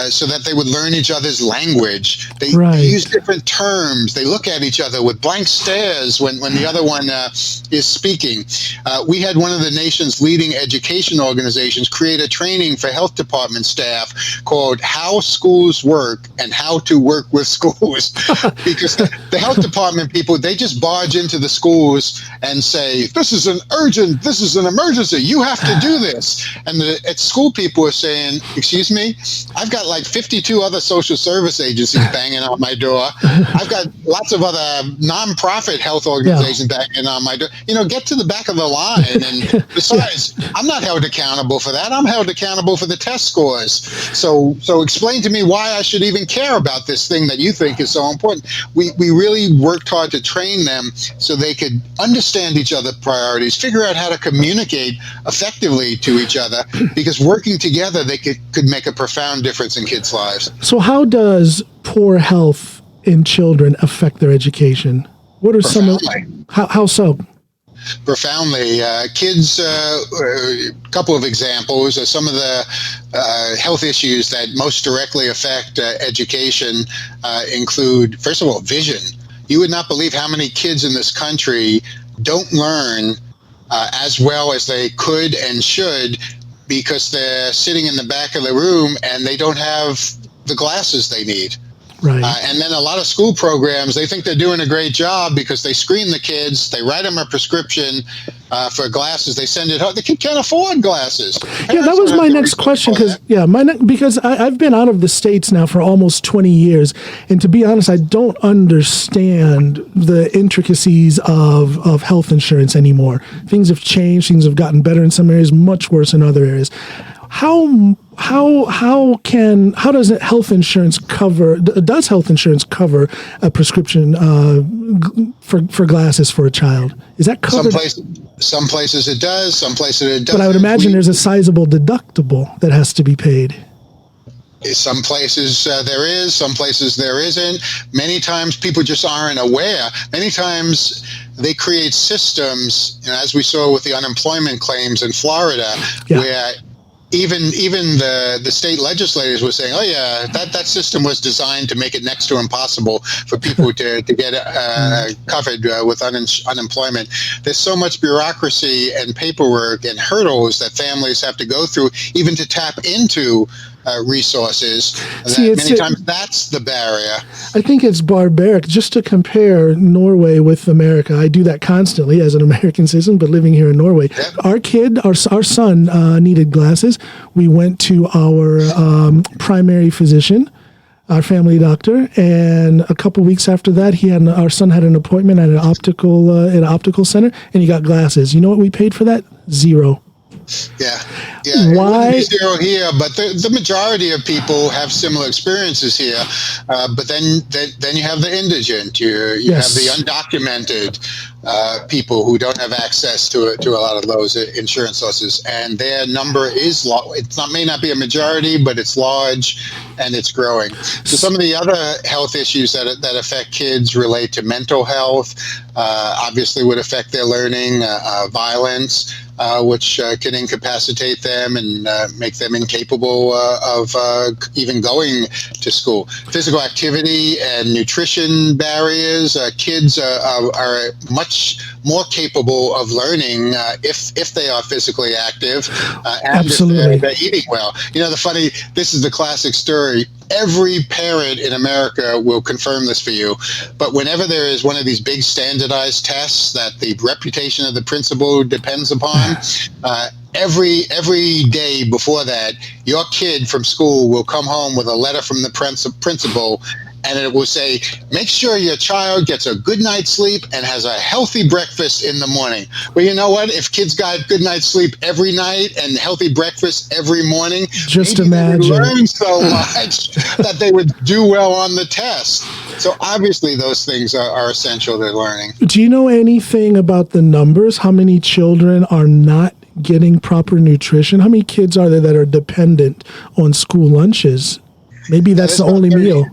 so that they would learn each other's language. They use different terms. They look at each other with blank stares when the other one is speaking. We had one of the nation's leading education organizations create a training for health department staff called How Schools Work and How to Work with Schools. Because the health department people, they just barge into the schools and say, this is an emergency. You have to do this. And at school people are saying, excuse me, I've got like 52 other social service agencies banging on my door. I've got lots of other nonprofit health organizations banging on my door. Get to the back of the line. And besides, I'm not held accountable for that. I'm held accountable for the test scores. So explain to me why I should even care about this thing that you think is so important. We really worked hard to train them so they could understand each other's priorities, figure out how to communicate effectively to each other, because working together they could make a profound difference in kids' lives. So how does poor health in children affect their education? What are some of how so? Profoundly. Kids, a couple of examples of some of the health issues that most directly affect education include, first of all, vision. You would not believe how many kids in this country don't learn as well as they could and should because they're sitting in the back of the room and they don't have the glasses they need. Right. And then a lot of school programs, they think they're doing a great job because they screen the kids, they write them a prescription for glasses, they send it home. The kid can't afford glasses. Yeah, that was my next question because I've been out of the States now for almost 20 years, and to be honest, I don't understand the intricacies of health insurance anymore. Things have changed, things have gotten better in some areas, much worse in other areas. does health insurance cover? Does health insurance cover a prescription for glasses for a child? Is that covered? Some places it does. Some places it doesn't. But I would imagine there's a sizable deductible that has to be paid. Some places there is, some places there isn't. Many times people just aren't aware. Many times they create systems, as we saw with the unemployment claims in Florida, where even the state legislators were saying, oh yeah, that system was designed to make it next to impossible for people to get covered with unemployment. There's so much bureaucracy and paperwork and hurdles that families have to go through even to tap into resources. Many times that's the barrier. I think it's barbaric just to compare Norway with America. I do that constantly as an American citizen, but living here in Norway. Yeah. Our son needed glasses. We went to our primary physician, our family doctor, and a couple weeks after that, our son had an appointment at an optical center, and he got glasses. You know what we paid for that? $0. Yeah. Why? It wouldn't be $0 here, but the majority of people have similar experiences here. But then you have the indigent, you have the undocumented people who don't have access to a lot of those insurance sources, and their number is may not be a majority, but it's large and it's growing. So some of the other health issues that affect kids relate to mental health. Obviously, would affect their learning, violence. Which can incapacitate them and make them incapable of even going to school. Physical activity and nutrition barriers. Kids are much more capable of learning if they are physically active and Absolutely. If they're eating well. This is the classic story. Every parent in America will confirm this for you, but whenever there is one of these big standardized tests that the reputation of the principal depends upon, every day before that, your kid from school will come home with a letter from the principal, and it will say, make sure your child gets a good night's sleep and has a healthy breakfast in the morning. Well, you know what? If kids got good night's sleep every night and healthy breakfast every morning, just imagine they would learn so much that they would do well on the test. So obviously those things are essential to learning. Do you know anything about the numbers? How many children are not getting proper nutrition? How many kids are there that are dependent on school lunches? Maybe that's the only meal.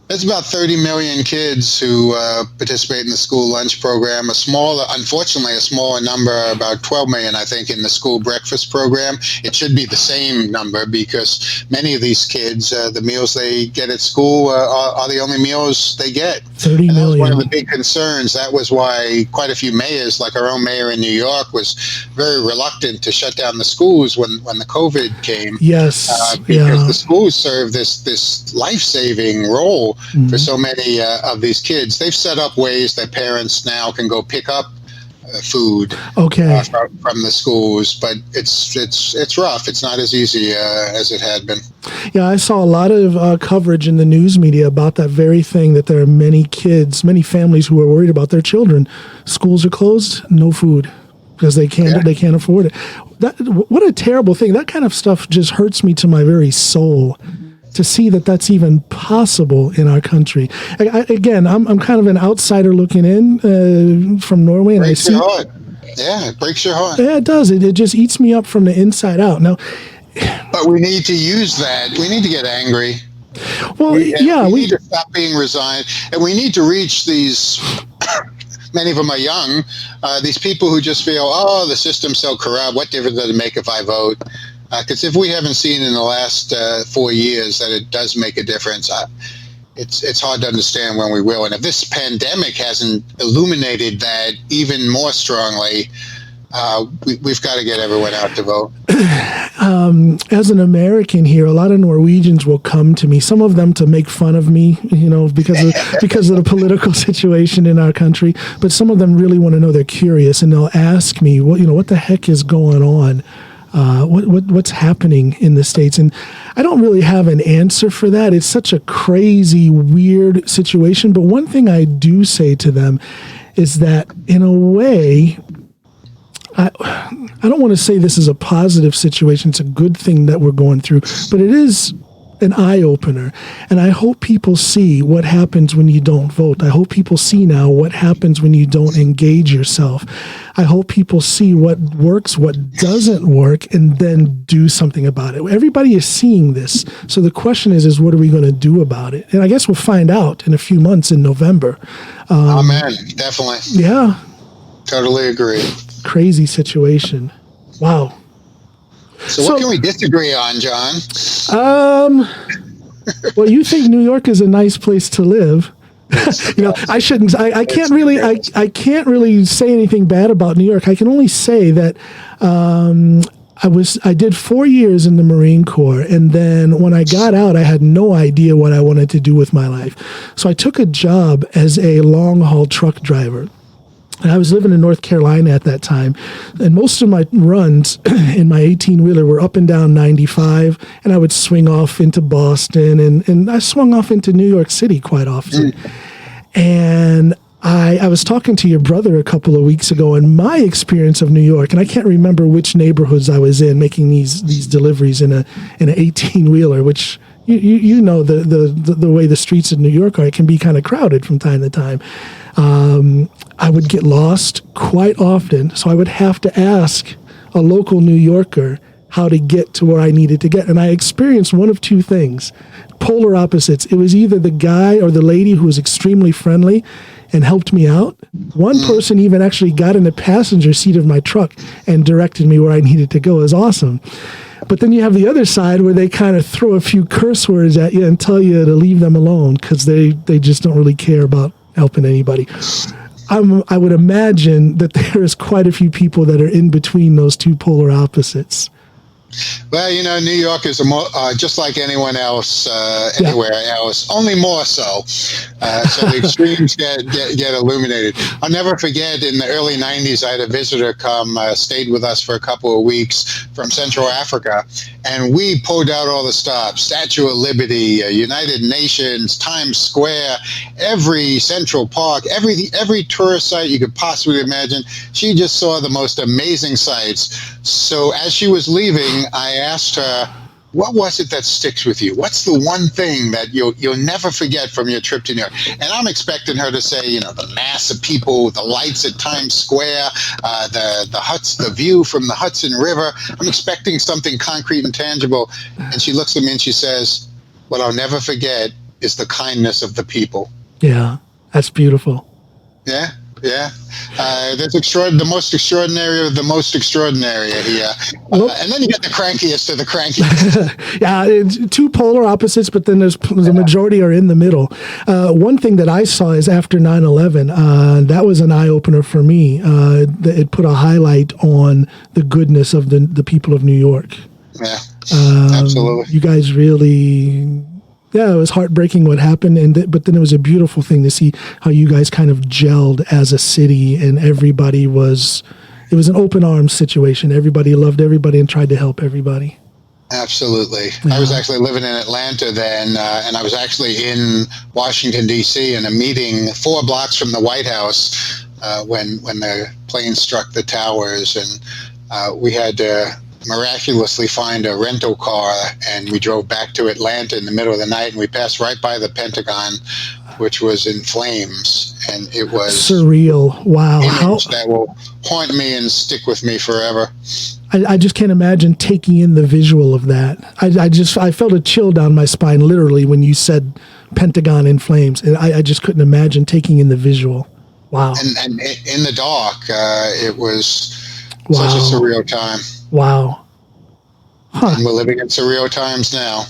There's about 30 million kids who participate in the school lunch program. Unfortunately, a smaller number, about 12 million, I think, in the school breakfast program. It should be the same number because many of these kids, the meals they get at school are the only meals they get. 30 million. That was one of the big concerns. That was why quite a few mayors, like our own mayor in New York, was very reluctant to shut down the schools when the COVID came. Yes. Because the schools serve this life-saving role for so many of these kids. They've set up ways that parents now can go pick up food from the schools, but it's rough. It's not as easy as it had been. Yeah, I saw a lot of coverage in the news media about that very thing, that there are many families who are worried about their children. Schools are closed, no food, because they can't afford it. What a terrible thing. That kind of stuff just hurts me to my very soul, to see that that's even possible in our country. I'm kind of an outsider looking in from Norway, and I see. Your heart. Yeah, it breaks your heart. Yeah, it does. It just eats me up from the inside out. Now, but we need to use that. We need to get angry. Well, we need to stop being resigned, and we need to reach these. Many of them are young. These people who just feel, the system's so corrupt. What difference does it make if I vote? Because if we haven't seen in the last 4 years that it does make a difference, it's hard to understand when we will. And if this pandemic hasn't illuminated that even more strongly, we've got to get everyone out to vote. As an American here, a lot of Norwegians will come to me, some of them to make fun of me, because of the political situation in our country. But some of them really want to know. They're curious, and they'll ask me, what the heck is going on? What's happening in the States? And I don't really have an answer for that. It's such a crazy, weird situation. But one thing I do say to them is that, in a way, I don't want to say this is a positive situation. It's a good thing that we're going through, but it is an eye-opener. And I hope people see what happens when you don't vote. I hope people see now what happens when you don't engage yourself. I hope people see what works, what doesn't work, and then do something about it. Everybody is seeing this. So the question is what are we going to do about it? And I guess we'll find out in a few months in November. Amen. Definitely. Yeah. Totally agree. Crazy situation. Wow. So what can we disagree on, John? Well, you think New York is a nice place to live. I shouldn't. I can't really. I can't really say anything bad about New York. I can only say that I did 4 years in the Marine Corps, and then when I got out, I had no idea what I wanted to do with my life. So I took a job as a long haul truck driver. And I was living in North Carolina at that time, and most of my runs in my 18-wheeler were up and down 95, and I would swing off into Boston, and I swung off into New York City quite often. And I was talking to your brother a couple of weeks ago, and my experience of New York, and I can't remember which neighborhoods I was in making these deliveries in an 18-wheeler, which you know the way the streets in New York are. It can be kind of crowded from time to time. I would get lost quite often, so I would have to ask a local New Yorker how to get to where I needed to get. And I experienced one of two things, polar opposites. It was either the guy or the lady who was extremely friendly and helped me out. One person even actually got in the passenger seat of my truck and directed me where I needed to go. It was awesome. But then you have the other side where they kind of throw a few curse words at you and tell you to leave them alone because they just don't really care about helping anybody. I would imagine that there is quite a few people that are in between those two polar opposites. Well, New York is just like anyone else, anywhere else, only more so. So the extremes get illuminated. I'll never forget in the early 90s, I had a visitor come, stayed with us for a couple of weeks from Central Africa, and we pulled out all the stops, Statue of Liberty, United Nations, Times Square, every Central Park, every tourist site you could possibly imagine. She just saw the most amazing sights. So as she was leaving, I asked her, what was it that sticks with you? What's the one thing that you'll never forget from your trip to New York? And I'm expecting her to say, the mass of people, the lights at Times Square, the huts, the view from the Hudson River. I'm expecting something concrete and tangible. And she looks at me and she says, what I'll never forget is the kindness of the people. Yeah, that's beautiful. Yeah. Yeah, that's the most extraordinary of the most extraordinary here. And then you get the crankiest of the cranky. Yeah, it's two polar opposites, but then the majority are in the middle. One thing that I saw is after 9/11, that was an eye-opener for me. It put a highlight on the goodness of the people of New York. Yeah, absolutely. You guys really... Yeah, it was heartbreaking what happened, but then it was a beautiful thing to see how you guys kind of gelled as a city, and it was an open arms situation. Everybody loved everybody and tried to help everybody. Absolutely. Yeah. I was actually living in Atlanta then, and I was actually in Washington, D.C. in a meeting 4 blocks from the White House when the plane struck the towers, and we had to miraculously find a rental car, and we drove back to Atlanta in the middle of the night, and we passed right by the Pentagon, which was in flames, and it was surreal. Wow. That will haunt me and stick with me forever. I just can't imagine taking in the visual of that. I felt a chill down my spine literally when you said Pentagon in flames, and I just couldn't imagine taking in the visual. Wow. And in the dark, it was such a surreal time. Wow. Huh. And we're living in surreal times now.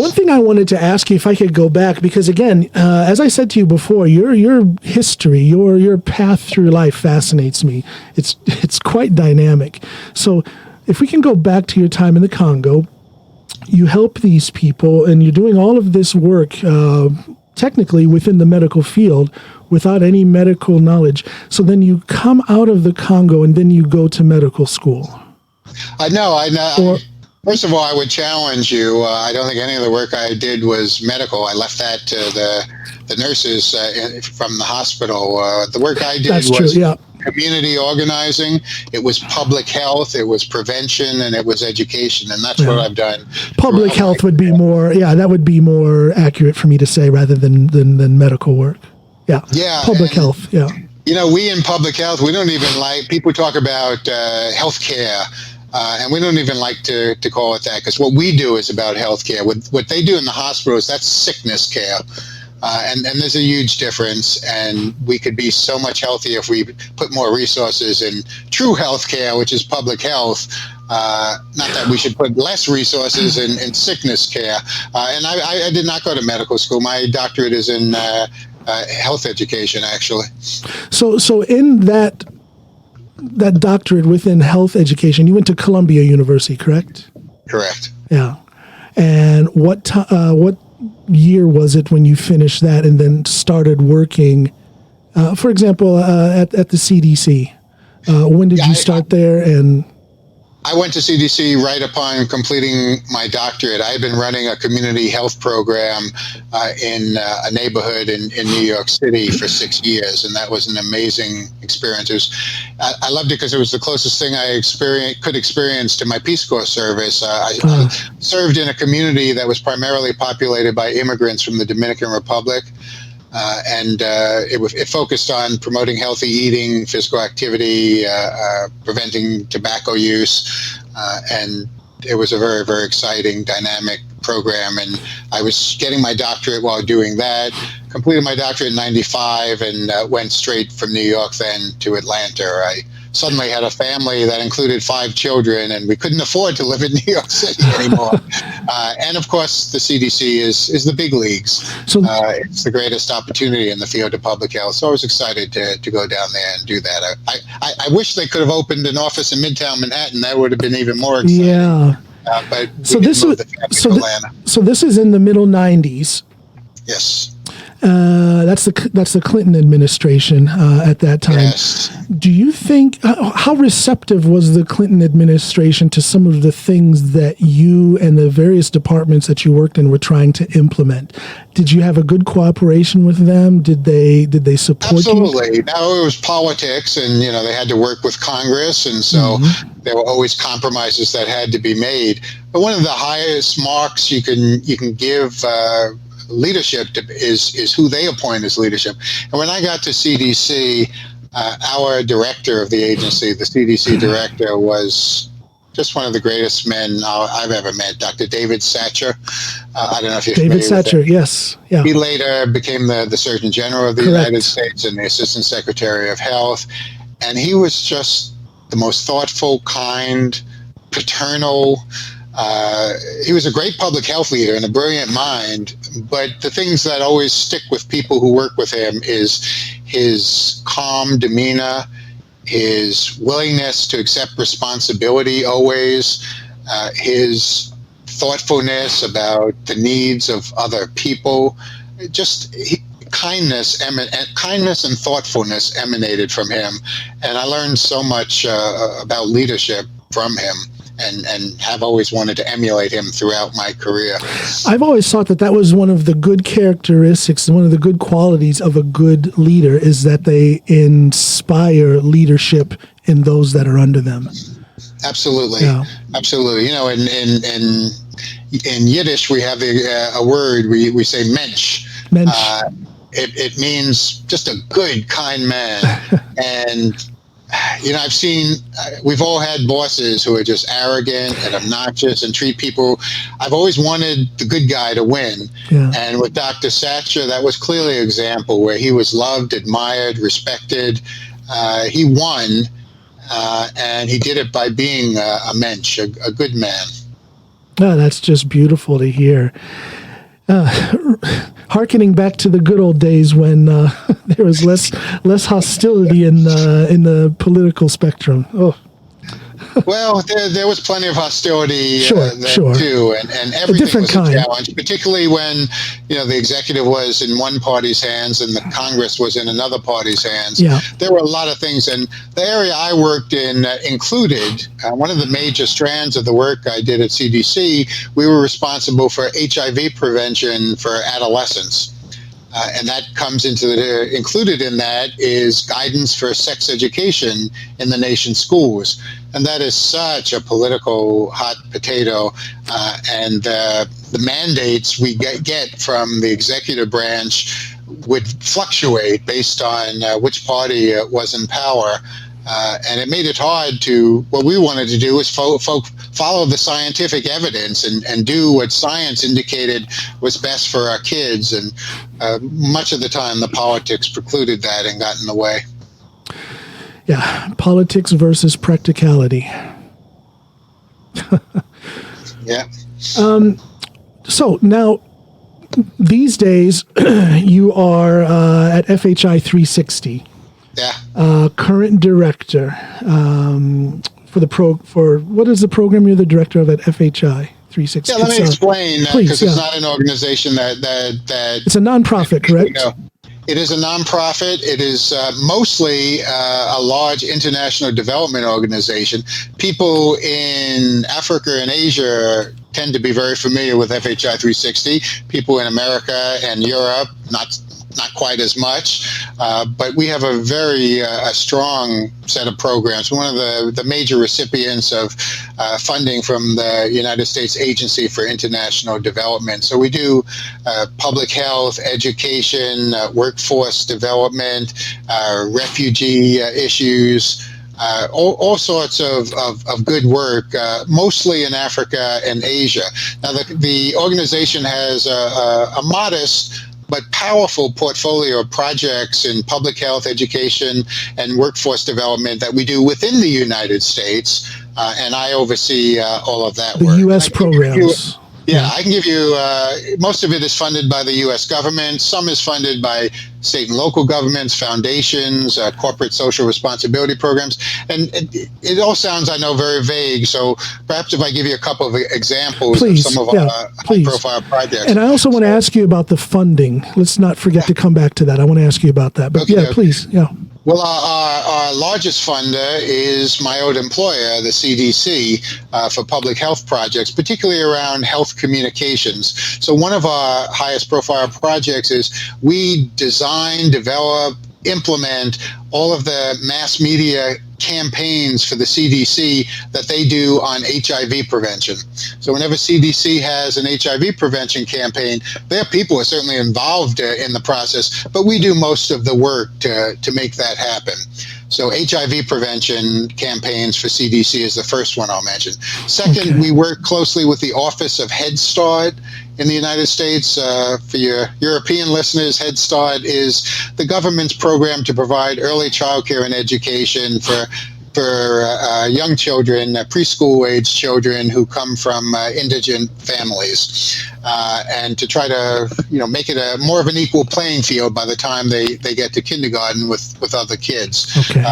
One thing I wanted to ask you, if I could go back, because again, as I said to you before, your history, your path through life fascinates me. It's quite dynamic. So if we can go back to your time in the Congo, you help these people, and you're doing all of this work, technically within the medical field, without any medical knowledge. So then you come out of the Congo, and then you go to medical school. I know. First of all, I would challenge you. I don't think any of the work I did was medical. I left that to the nurses from the hospital. The work I did was true, yeah. community organizing, it was public health, it was prevention, and it was education, and that's what I've done. Public health would be more, that would be more accurate for me to say rather than medical work. Yeah. Public health. Yeah. We in public health, we don't even like, people talk about healthcare. And we don't even like to call it that, because what we do is about healthcare. What they do in the hospitals, that's sickness care. And there's a huge difference, and we could be so much healthier if we put more resources in true healthcare, which is public health. Not that we should put less resources in sickness care. And I did not go to medical school. My doctorate is in health education, actually. So in that doctorate within health education, you went to Columbia University, correct? Correct. Yeah. And what year was it when you finished that and then started working, for example, at the CDC? When did you start there? And I went to CDC right upon completing my doctorate. I had been running a community health program in a neighborhood in New York City for 6 years, and that was an amazing experience. I loved it because it was the closest thing I could experience to my Peace Corps service. I served in a community that was primarily populated by immigrants from the Dominican Republic. And it focused on promoting healthy eating, physical activity, preventing tobacco use, and it was a very, very exciting, dynamic program. And I was getting my doctorate while doing that. Completed my doctorate in '95 and went straight from New York then to Atlanta. I suddenly had a family that included 5 children, and we couldn't afford to live in New York City anymore. And of course, the CDC is the big leagues. So it's the greatest opportunity in the field of public health. So I was excited to go down there and do that. I wish they could have opened an office in Midtown Manhattan. That would have been even more exciting. Yeah. But so this is in the middle '90s. Yes. That's the Clinton administration at that time. Yes. Do you think how receptive was the Clinton administration to some of the things that you and the various departments that you worked in were trying to implement? Did you have a good cooperation with them? Did they support you? Absolutely. Now it was politics, and they had to work with Congress, and so there were always compromises that had to be made. But one of the highest marks you can give leadership is who they appoint as leadership. And when I got to CDC, our director of the agency, the CDC director, was just one of the greatest men I've ever met, Dr. David Satcher. I don't know if you're familiar with Satcher, him. Yes. Yeah. He later became the Surgeon General of the United States and the Assistant Secretary of Health. And he was just the most thoughtful, kind, paternal. He was a great public health leader and a brilliant mind, but the things that always stick with people who work with him is his calm demeanor, his willingness to accept responsibility always, his thoughtfulness about the needs of other people. Kindness and thoughtfulness emanated from him, and I learned so much about leadership from him. And have always wanted to emulate him throughout my career. I've always thought that was one of the good characteristics, one of the good qualities of a good leader is that they inspire leadership in those that are under them. Absolutely. Yeah. Absolutely. In Yiddish, we have a word, we say mensch. Mensch. It means just a good, kind man. And we've all had bosses who are just arrogant and obnoxious and treat people. I've always wanted the good guy to win. Yeah. And with Dr. Satcher, that was clearly an example where he was loved, admired, respected. He won, and he did it by being a mensch, a good man. Oh, that's just beautiful to hear. Hearkening back to the good old days when there was less hostility in the political spectrum. Oh. Well, there was plenty of hostility sure. too, and everything was kind. a challenge, particularly when the executive was in one party's hands and the Congress was in another party's hands. Yeah. There were a lot of things, and the area I worked in included one of the major strands of the work I did at CDC. We were responsible for HIV prevention for adolescents. And that comes included in that is guidance for sex education in the nation's schools. And that is such a political hot potato. And the mandates we get from the executive branch would fluctuate based on which party was in power. And it made it hard to, what we wanted to do was follow the scientific evidence and do what science indicated was best for our kids. And much of the time, the politics precluded that and got in the way. Yeah, politics versus practicality. Yeah. So now, these days, you are at FHI 360. Yeah. Current director for what is the program you're the director of at FHI 360? Yeah, let me explain because it's not an organization that it's a nonprofit, correct? You know, it is a nonprofit. It is mostly a large international development organization. People in Africa and Asia tend to be very familiar with FHI 360. People in America and Europe, not quite as much, but we have a very strong set of programs. One of the major recipients of funding from the United States Agency for International Development. So we do public health, education, workforce development, refugee issues, all sorts of good work, mostly in Africa and Asia. Now, the organization has a modest but powerful portfolio of projects in public health, education, and workforce development that we do within the United States, and I oversee all of that work. The U.S. programs. I can give you, most of it is funded by the U.S. government. Some is funded by state and local governments, foundations, corporate social responsibility programs. And it all sounds, I know, very vague. So perhaps if I give you a couple of examples of some of our high-profile projects. And I also want to ask you about the funding. Let's not forget to come back to that. I want to ask you about that. But please. Yeah. Well, our largest funder is my old employer, the CDC, for public health projects, particularly around health communications. So one of our highest profile projects is we design, develop, implement all of the mass media campaigns for the CDC that they do on HIV prevention. So whenever CDC has an HIV prevention campaign, their people are certainly involved in the process, but we do most of the work to make that happen. So HIV prevention campaigns for CDC is the first one I'll mention. Second, we work closely with the Office of Head Start in the United States. For your European listeners, Head Start is the government's program to provide early childcare and education for young children, preschool-age children who come from indigent families, and to try to make it a more of an equal playing field by the time they get to kindergarten with other kids. Okay.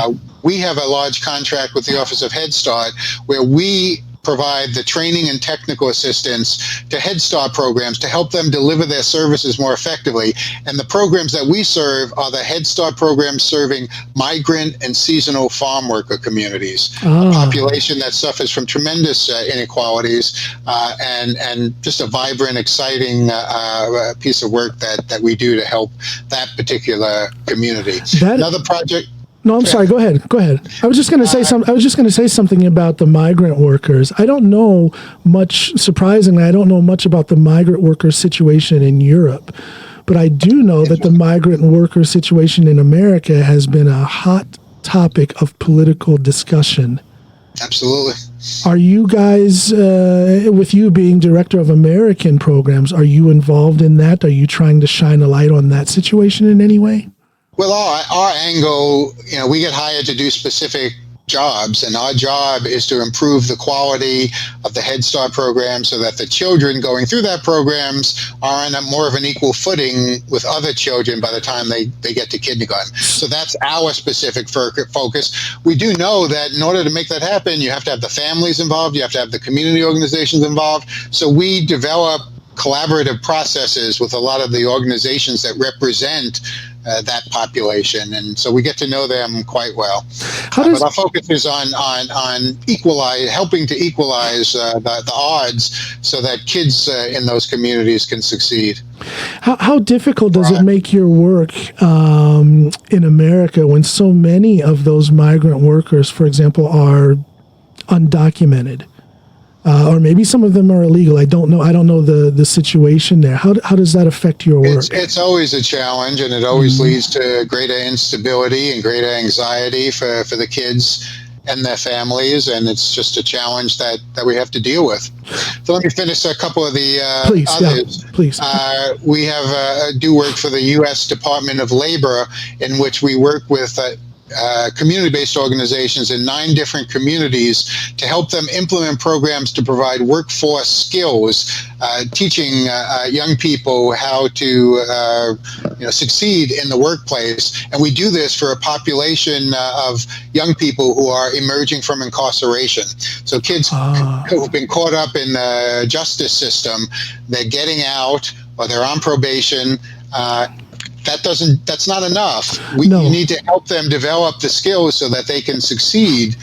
We have a large contract with the Office of Head Start where we provide the training and technical assistance to Head Start programs to help them deliver their services more effectively. And the programs that we serve are the Head Start programs serving migrant and seasonal farm worker communities, a population that suffers from tremendous inequalities, and just a vibrant, exciting piece of work that we do to help that particular community. Another project. No, I'm sorry. Go ahead. I was just going to say something. I was just going to say something about the migrant workers. I don't know much. Surprisingly, I don't know much about the migrant worker situation in Europe, but I do know that the migrant worker situation in America has been a hot topic of political discussion. Absolutely. Are you guys, with you being director of American programs, are you involved in that? Are you trying to shine a light on that situation in any way? Well, our angle, we get hired to do specific jobs, and our job is to improve the quality of the Head Start program so that the children going through that programs are on a more of an equal footing with other children by the time they get to kindergarten. So that's our specific focus. We do know that in order to make that happen, you have to have the families involved, you have to have the community organizations involved. So we develop collaborative processes with a lot of the organizations that represent that population, and so we get to know them quite well. But our focus is on helping to equalize the odds so that kids in those communities can succeed. How difficult does it make your work in America when so many of those migrant workers, for example, are undocumented? Or maybe some of them are illegal. I don't know. I don't know the situation there. How does that affect your work? It's always a challenge, and it always leads to greater instability and greater anxiety for the kids and their families, and it's just a challenge that we have to deal with. So let me finish a couple of the others. Yeah, please. We have do work for the U.S. Department of Labor, in which we work with community-based organizations in 9 different communities to help them implement programs to provide workforce skills, teaching young people how to succeed in the workplace. And we do this for a population of young people who are emerging from incarceration. So kids who've been caught up in the justice system, they're getting out or they're on probation. That's not enough. You need to help them develop the skills so that they can succeed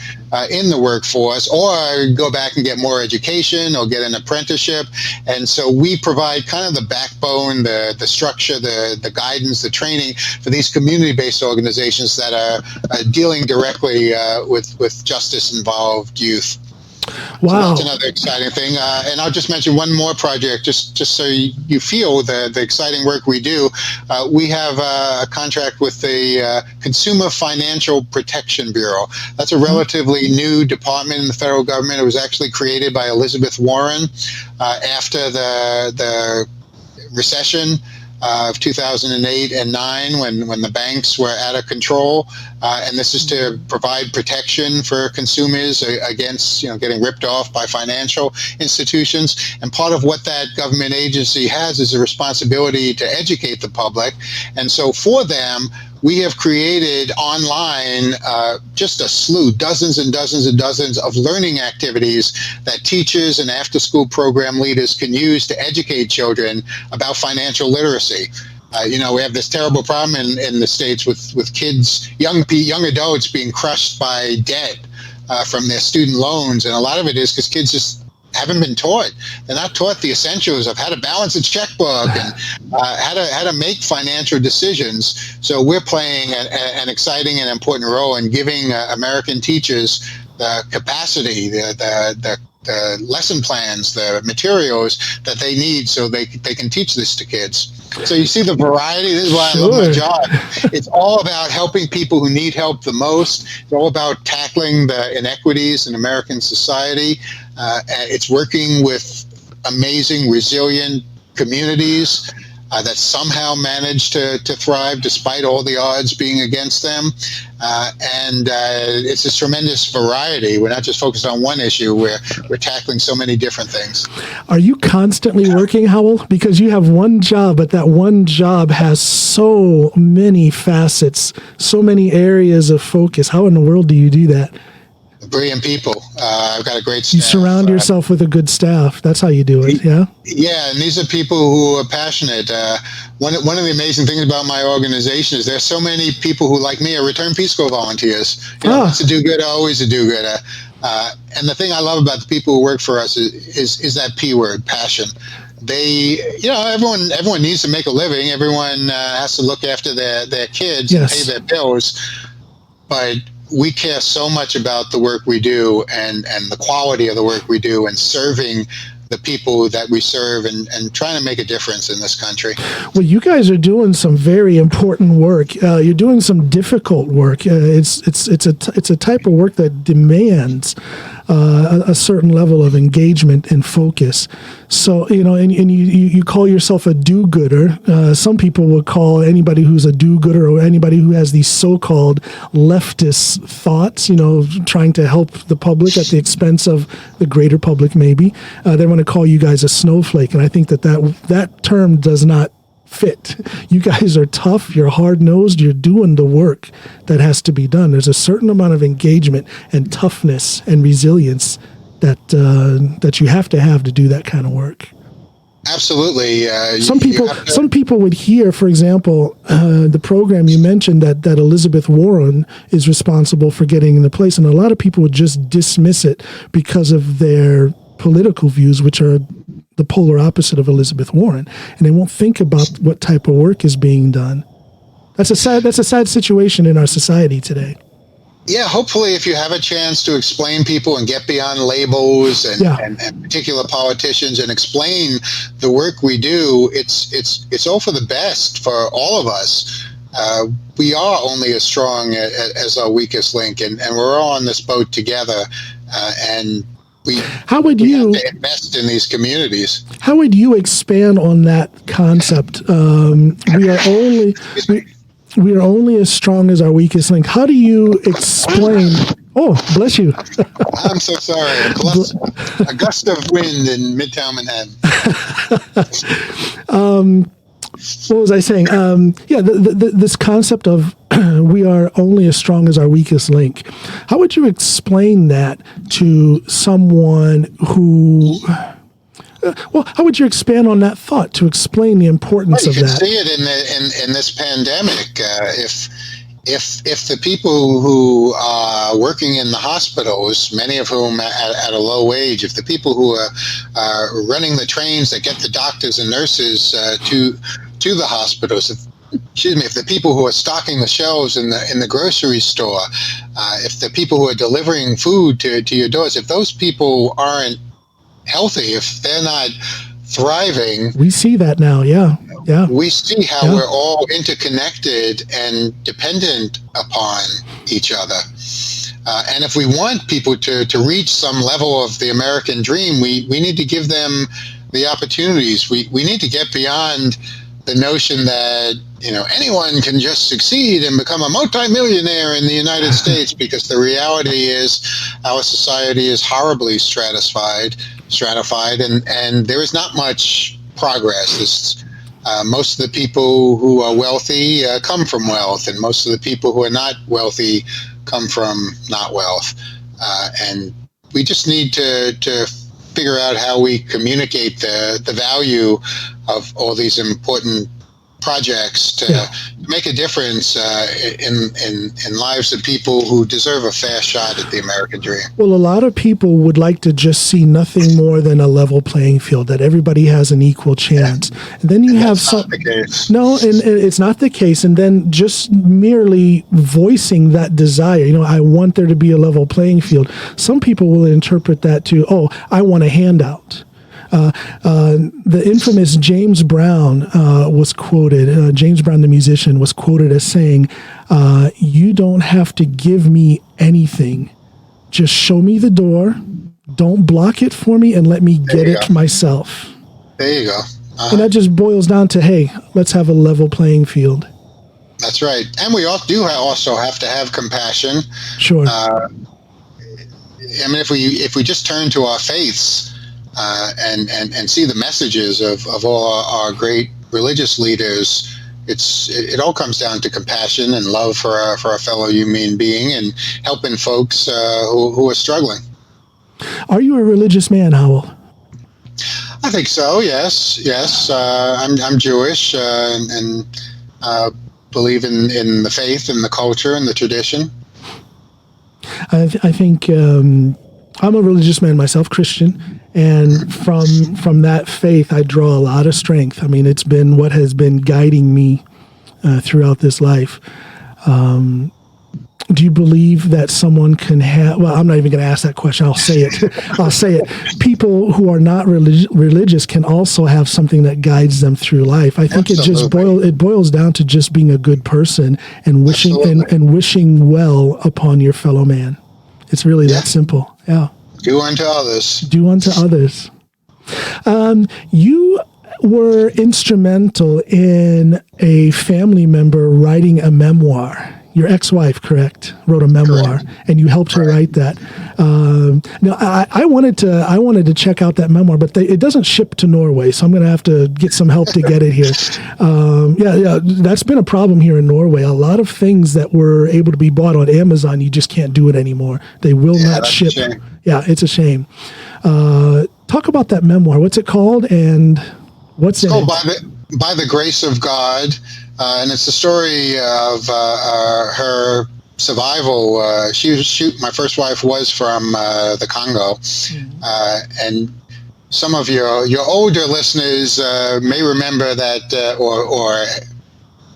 in the workforce, or go back and get more education or get an apprenticeship. And so we provide kind of the backbone, the structure, the guidance, the training for these community-based organizations that are dealing directly with justice-involved youth. Wow. So that's another exciting thing. And I'll just mention one more project, just so you feel the exciting work we do. We have a contract with the Consumer Financial Protection Bureau. That's a relatively new department in the federal government. It was actually created by Elizabeth Warren after the recession of 2008 and 9, when the banks were out of control, and this is to provide protection for consumers against getting ripped off by financial institutions. And part of what that government agency has is a responsibility to educate the public. And so for them, we have created online just a slew, dozens and dozens and dozens of learning activities that teachers and after-school program leaders can use to educate children about financial literacy. We have this terrible problem in the States with kids, young adults being crushed by debt from their student loans. And a lot of it is because kids just haven't been taught. They're not taught the essentials of how to balance a checkbook and how to make financial decisions. So we're playing an exciting and important role in giving American teachers the capacity, the lesson plans, the materials that they need so they can teach this to kids. So you see the variety. This is why I love my job. It's all about helping people who need help the most. It's all about tackling the inequities in American society. It's working with amazing, resilient communities that somehow manage to thrive despite all the odds being against them. And it's a tremendous variety. We're not just focused on one issue. We're tackling so many different things. Are you constantly working, Howell? Because you have one job, but that one job has so many facets, so many areas of focus. How in the world do you do that? Brilliant people. I've got a great staff. You surround yourself with a good staff. That's how you do it, yeah? Yeah, and these are people who are passionate. One of the amazing things about my organization is there's so many people who, like me, are return Peace Corps volunteers. Once a do-gooder, always a do-gooder. And the thing I love about the people who work for us is that P word, passion. They, everyone needs to make a living. Everyone has to look after their kids and pay their bills. But we care so much about the work we do and the quality of the work we do and serving the people that we serve and trying to make a difference in this country. Well, you guys are doing some very important work. You're doing some difficult work. It's a type of work that demands a certain level of engagement and focus. So, and you call yourself a do-gooder. Some people would call anybody who's a do-gooder or anybody who has these so-called leftist thoughts, trying to help the public at the expense of the greater public, maybe. They want to call you guys a snowflake. And I think that term does not fit. You guys are tough, you're hard-nosed, you're doing the work that has to be done. There's a certain amount of engagement and toughness and resilience that you have to do that kind of work. Absolutely. Some people would hear, for example, the program you mentioned that Elizabeth Warren is responsible for getting into place, and a lot of people would just dismiss it because of their political views, which are the polar opposite of Elizabeth Warren, and they won't think about what type of work is being done. That's a sad situation in our society today. Yeah, hopefully if you have a chance to explain people and get beyond labels and particular politicians and explain the work we do, it's all for the best for all of us. We are only as strong as our weakest link, and we're all on this boat together, and we have to invest in these communities. How would you expand on that concept? We are only as strong as our weakest link. How do you explain? Oh, bless you. I'm so sorry. A gust of wind in Midtown Manhattan. What was I saying? This concept of we are only as strong as our weakest link. How would you explain that to someone who... how would you expand on that thought to explain the importance of that? You can see it in this pandemic. If the people who are working in the hospitals, many of whom at a low wage, if the people who are running the trains that get the doctors and nurses to the hospitals, if the people who are stocking the shelves in the grocery store, if the people who are delivering food to your doors, if those people aren't healthy, if they're not thriving, we see that now. We see how we're all interconnected and dependent upon each other, and if we want people to reach some level of the American dream, we need to give them the opportunities. We need to get beyond the notion that anyone can just succeed and become a multimillionaire in the United States, because the reality is our society is horribly stratified, and there is not much progress. Most of the people who are wealthy come from wealth, and most of the people who are not wealthy come from not wealth. And we just need to figure out how we communicate the value of all these important projects to make a difference in lives of people who deserve a fair shot at the American dream. Well, a lot of people would like to just see nothing more than a level playing field, that everybody has an equal chance. And then you have some. No, and it's not the case. And then just merely voicing that desire, I want there to be a level playing field. Some people will interpret that to, I want a handout. The infamous James Brown was quoted, James Brown, the musician, was quoted as saying, you don't have to give me anything. Just show me the door. Don't block it for me and let me get it myself. There you go. And that just boils down to, hey, let's have a level playing field. That's right. And we also have to have compassion. Sure. If we just turn to our faiths, and see the messages of all our great religious leaders, it all comes down to compassion and love for our fellow human being, and helping folks who are struggling. Are you a religious man, Howell? I think so. Yes. I'm Jewish and believe in the faith and the culture and the tradition. I think I'm a religious man myself, Christian. And from that faith, I draw a lot of strength. I mean, it's been what has been guiding me throughout this life. Do you believe that someone can have... Well, I'm not even going to ask that question. I'll say it. People who are not religious can also have something that guides them through life. I think it boils down to just being a good person and wishing well upon your fellow man. It's really that simple. Yeah. Do unto others. Do unto others. You were instrumental in a family member writing a memoir. Your ex-wife, correct, wrote a memoir, and you helped her write that. Now, I wanted to check out that memoir, but it doesn't ship to Norway, so I'm going to have to get some help to get it here. That's been a problem here in Norway. A lot of things that were able to be bought on Amazon, you just can't do it anymore. They will not ship. Yeah, it's a shame. Talk about that memoir. What's it called, and what's in it? By the Grace of God. And it's the story of her survival. My first wife was from the Congo, and some of your older listeners may remember that, or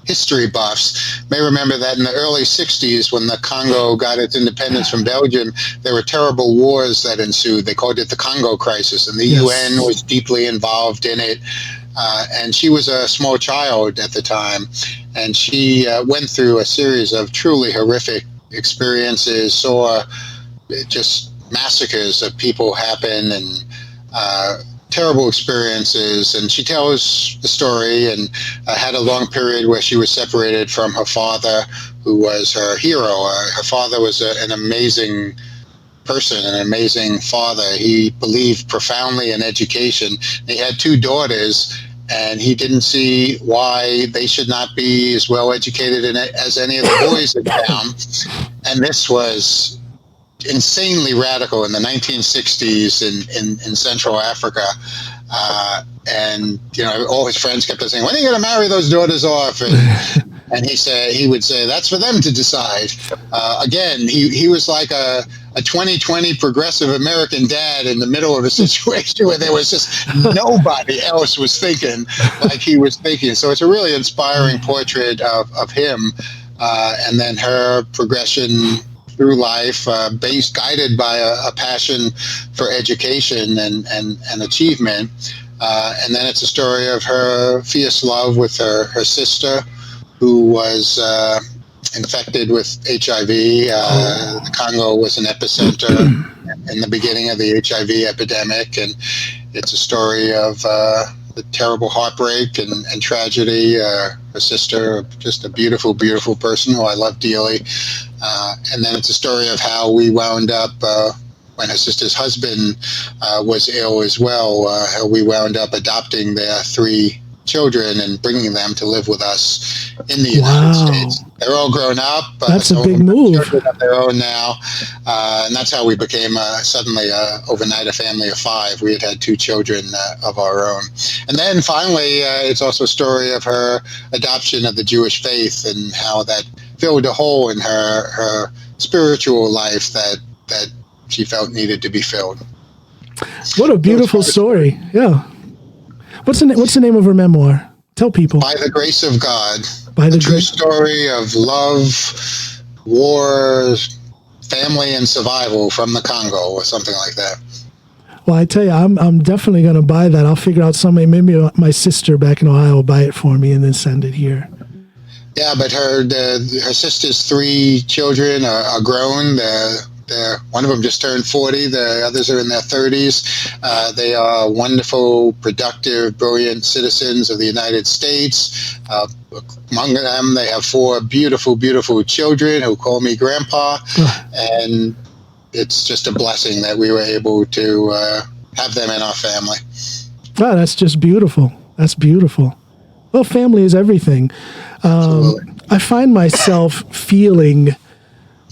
history buffs may remember that in the early 60s, when the Congo got its independence from Belgium, there were terrible wars that ensued. They called it the Congo crisis, and the UN was deeply involved in it. And she was a small child at the time, and she went through a series of truly horrific experiences, saw just massacres of people happen, and terrible experiences. And she tells the story, and had a long period where she was separated from her father, who was her hero. Her father was an amazing person, an amazing father. He believed profoundly in education. He had two daughters, and he didn't see why they should not be as well educated as any of the boys in town. And this was insanely radical in the 1960s in Central Africa. And all his friends kept saying, "When are you going to marry those daughters off?" And he would say, "That's for them to decide." Again, he was like a 2020 progressive American dad in the middle of a situation where there was just nobody else was thinking like he was thinking. So it's a really inspiring portrait of him, and then her progression through life, guided by a passion for education and achievement. And then it's a story of her fierce love with her sister, who was infected with HIV. The Congo was an epicenter in the beginning of the HIV epidemic, and it's a story of the terrible heartbreak and tragedy. Her sister, just a beautiful, beautiful person who I love dearly. And then it's a story of how we wound up, when her sister's husband was ill as well, how we wound up adopting their three children and bringing them to live with us in the United States. They're all grown up. That's a big move. Children of their own now, and that's how we became suddenly overnight a family of five. We had two children of our own, and then finally, it's also a story of her adoption of the Jewish faith and how that filled a hole in her spiritual life that she felt needed to be filled. What a beautiful story! Yeah. What's the name of her memoir? Tell people. By the Grace of God. By the true story of love, war, family, and survival from the Congo, or something like that. Well, I tell you, I'm definitely going to buy that. I'll figure out somebody. Maybe my sister back in Ohio will buy it for me and then send it here. Yeah, but her sister's three children are grown. One of them just turned 40. The others are in their 30s. They are wonderful, productive, brilliant citizens of the United States. Among them, they have four beautiful, beautiful children who call me Grandpa. And it's just a blessing that we were able to have them in our family. Oh, that's just beautiful. That's beautiful. Well, family is everything. I find myself feeling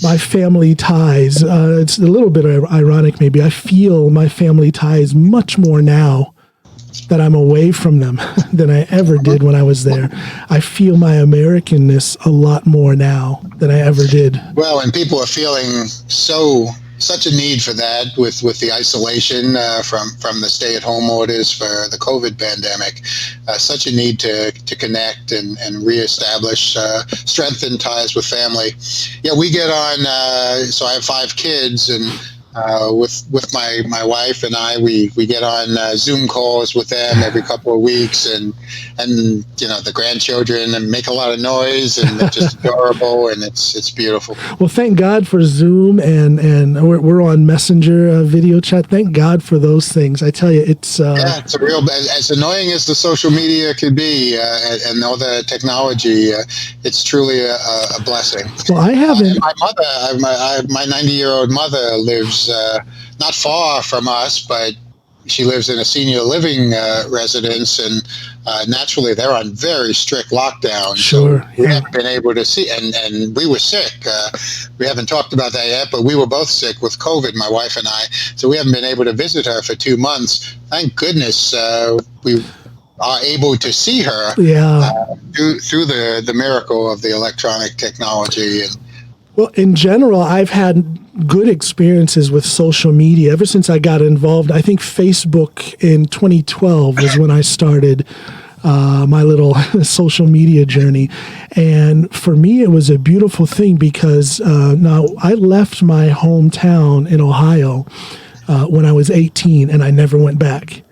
my family ties. It's a little bit ironic, maybe. I feel my family ties much more now that I'm away from them than I ever did when I was there. I feel my Americanness a lot more now than I ever did. Well, and people are feeling such a need for that with the isolation from the stay-at-home orders for the COVID pandemic. Such a need to connect and reestablish strengthen ties with family. Yeah, we get on. So I have 5 kids, and with my wife and I, we get on Zoom calls with them every couple of weeks, and the grandchildren and make a lot of noise, and they're just adorable, and it's beautiful. Well, thank God for Zoom, and we're on Messenger video chat. Thank God for those things. I tell you, it's it's a real, as annoying as the social media could be, and all the technology. It's truly a blessing. Well, I haven't. My mother, my 90-year-old mother lives not far from us, but she lives in a senior living residence, and naturally they're on very strict lockdown. Sure. So we haven't been able to see, and we were sick. We haven't talked about that yet, but we were both sick with COVID, my wife and I. So we haven't been able to visit her for 2 months. Thank goodness we are able to see her through the miracle of the electronic technology. And well, in general, I've had good experiences with social media ever since I got involved. I think Facebook in 2012 was when I started my little social media journey. And for me, it was a beautiful thing because now I left my hometown in Ohio when I was 18 and I never went back.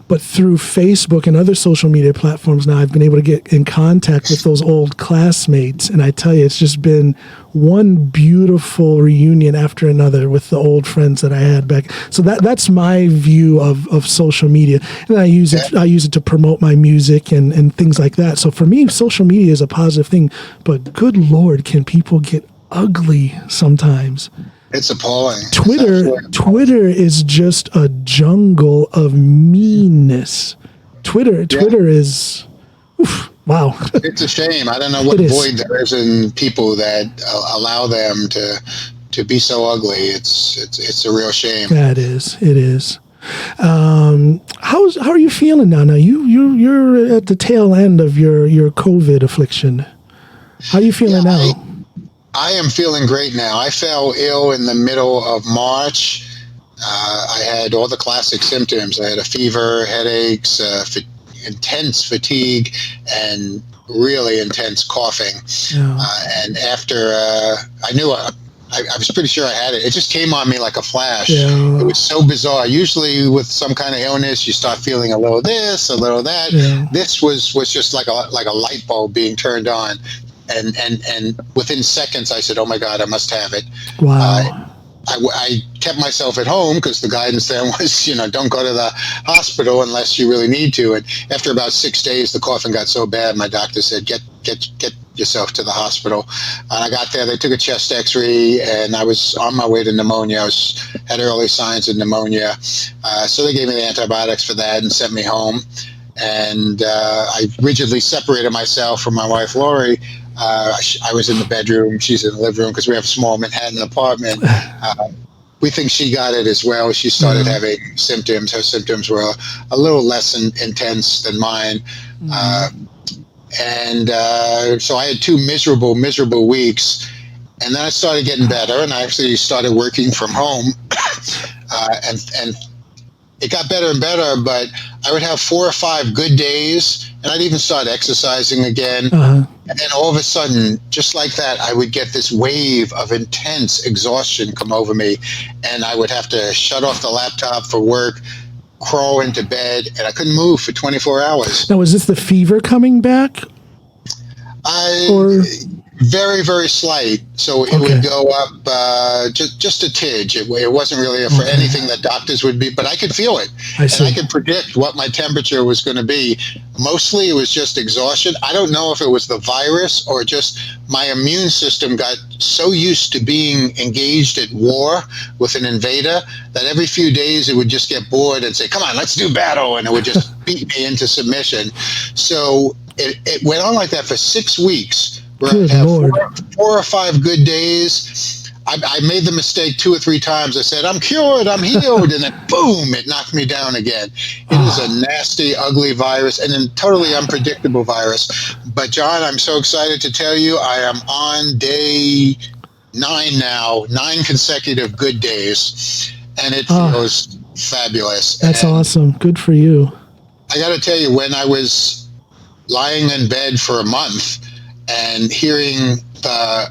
But through Facebook and other social media platforms now, I've been able to get in contact with those old classmates. And I tell you, it's just been one beautiful reunion after another with the old friends that I had back. So that's my view of social media. And I use it to promote my music and things like that. So for me, social media is a positive thing. But good Lord, can people get ugly sometimes? It's appalling. Twitter is just a jungle of meanness. Twitter is, wow. It's a shame. I don't know what void there is in people that allow them to be so ugly. It's a real shame. That is. It is. How are you feeling now? Now you're at the tail end of your COVID affliction. How are you feeling now? I am feeling great now. I fell ill in the middle of March. I had all the classic symptoms. I had a fever, headaches, intense fatigue, and really intense coughing. Yeah. And after I knew I was pretty sure I had it. It just came on me like a flash. Yeah. It was so bizarre. Usually with some kind of illness, you start feeling a little this, a little that. Yeah. This was just like a light bulb being turned on. And within seconds, I said, "Oh my God, I must have it." Wow. I kept myself at home because the guidance then was, don't go to the hospital unless you really need to. And after about 6 days, the coughing got so bad, my doctor said, "Get yourself to the hospital." And I got there. They took a chest X-ray, and I was on my way to pneumonia. I had early signs of pneumonia, so they gave me the antibiotics for that and sent me home. And I rigidly separated myself from my wife, Lori. I was in the bedroom. She's in the living room because we have a small Manhattan apartment. We think she got it as well. She started having symptoms. Her symptoms were a little less intense than mine. So I had 2 miserable weeks. And then I started getting better, and I actually started working from home. And it got better and better, but I would have 4 or 5 good days, and I'd even start exercising again. And then all of a sudden, just like that, I would get this wave of intense exhaustion come over me, and I would have to shut off the laptop for work, crawl into bed, and I couldn't move for 24 hours. Now, was this the fever coming back? Very, very slight. So it would go up just a tidge. It wasn't really for anything that doctors would be, but I could feel it. I could predict what my temperature was going to be. Mostly it was just exhaustion. I don't know if it was the virus or just my immune system got so used to being engaged at war with an invader that every few days it would just get bored and say, "Come on, let's do battle." And it would just beat me into submission. So it went on like that for 6 weeks. Where I have 4 or 5 good days. I made the mistake 2 or 3 times. I said, "I'm cured, I'm healed," and then boom, it knocked me down again. It is a nasty, ugly virus and a totally unpredictable virus. But John, I'm so excited to tell you I am on day 9 now, 9 consecutive good days, and it feels fabulous. That's awesome. Good for you. I got to tell you, when I was lying in bed for a month, and hearing the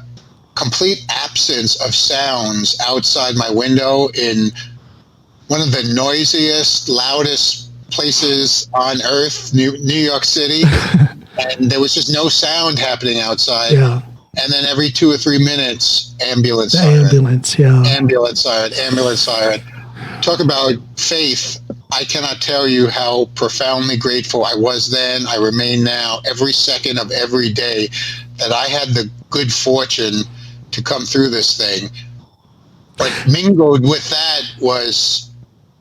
complete absence of sounds outside my window in one of the noisiest, loudest places on earth, New York City, and there was just no sound happening outside. Yeah. And then every 2 or 3 minutes, ambulance siren. Ambulance siren. Talk about faith. I cannot tell you how profoundly grateful I was then, I remain now, every second of every day, that I had the good fortune to come through this thing. But mingled with that was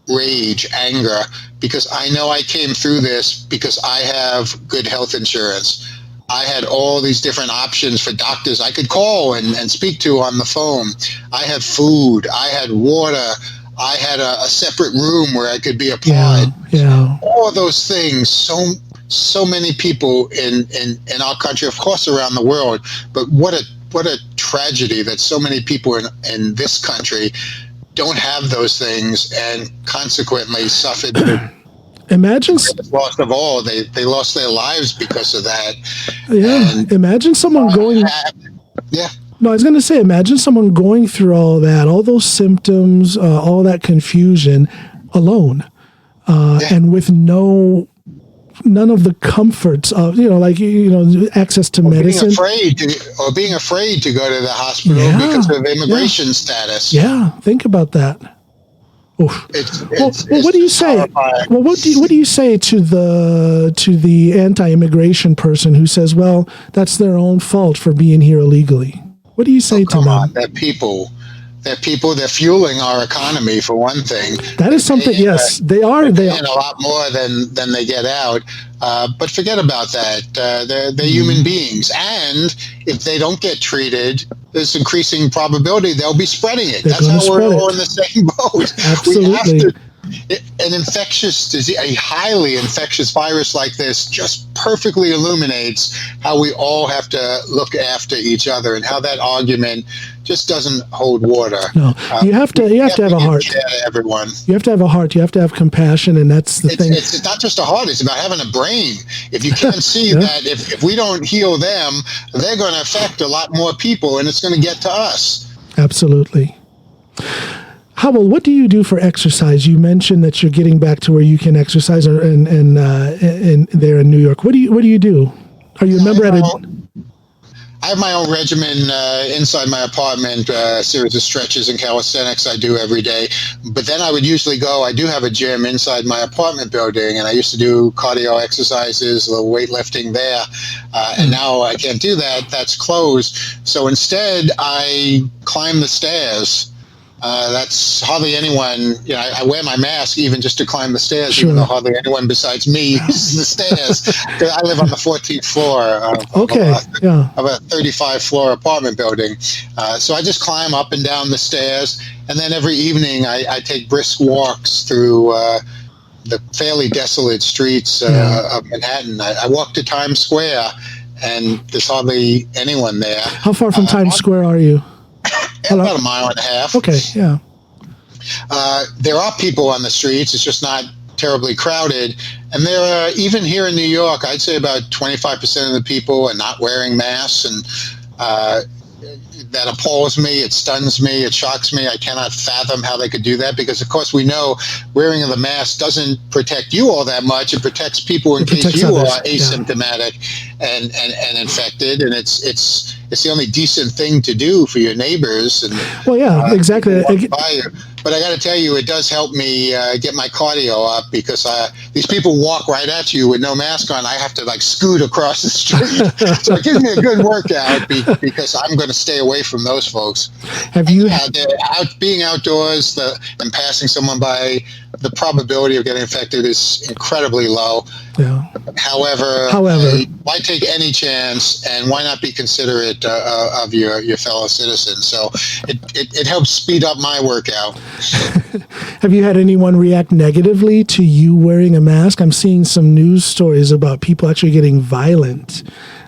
rage, anger, because I know I came through this because I have good health insurance. I had all these different options for doctors I could call and speak to on the phone. I had food, I had water, I had a separate room where I could be applied. Yeah. All of those things, so many people in our country, of course around the world, but what a tragedy that so many people in this country don't have those things and consequently suffered the Imagine, loss of all. They lost their lives because of that. yeah. And, imagine someone going. yeah. No, I was going to say, imagine someone going through all that, all those symptoms, all that confusion, alone, and with none of the comforts of, access to medicine. Being afraid to go to the hospital because of immigration status. Yeah, think about that. What do you say? Horrifying. Well, what do you say to the anti-immigration person who says, well, that's their own fault for being here illegally? What do you say to them? They're people. They're fueling our economy, for one thing. That is something. Yes, they are. They are a lot more than they get out. But forget about that. They're human beings, and if they don't get treated, there's increasing probability they'll be spreading it. That's how we're all in the same boat. Absolutely. We have to. An infectious disease, a highly infectious virus like this, just perfectly illuminates how we all have to look after each other, and how that argument just doesn't hold water. No, you have to have a heart. Everyone, you have to have a heart. You have to have compassion, and that's the thing. It's not just a heart; it's about having a brain. If you can't see that, if we don't heal them, they're going to affect a lot more people, and it's going to get to us. Absolutely. Howell, what do you do for exercise? You mentioned that you're getting back to where you can exercise, and there in New York. What do you do? Are you a member at a? I have my own regimen inside my apartment, a series of stretches and calisthenics I do every day. But then I would usually go, I do have a gym inside my apartment building, and I used to do cardio exercises, a little weightlifting there. And now I can't do that. That's closed. So instead, I climb the stairs. That's hardly anyone, I wear my mask even just to climb the stairs, even though hardly anyone besides me uses the stairs. Because I live on the 14th floor of a 35-floor apartment building. So I just climb up and down the stairs. And then every evening I take brisk walks through the fairly desolate streets of Manhattan. I walk to Times Square, and there's hardly anyone there. How far from Times Square are you? About a mile and a half. Okay, yeah. There are people on the streets. It's just not terribly crowded. And there are, even here in New York, I'd say about 25% of the people are not wearing masks. And that appalls me. It stuns me. It shocks me. I cannot fathom how they could do that, because, of course, we know wearing the mask doesn't protect you all that much. It protects people in case you are asymptomatic and infected. And it's the only decent thing to do for your neighbors. And exactly. But I got to tell you, it does help me get my cardio up, because these people walk right at you with no mask on. I have to scoot across the street. So it gives me a good workout, because I'm going to stay away from those folks. Have you being outdoors and passing someone by, the probability of getting infected is incredibly low. Yeah. However, why take any chance, and why not be considerate of your fellow citizens? So it helps speed up my workout. Have you had anyone react negatively to you wearing a mask? I'm seeing some news stories about people actually getting violent.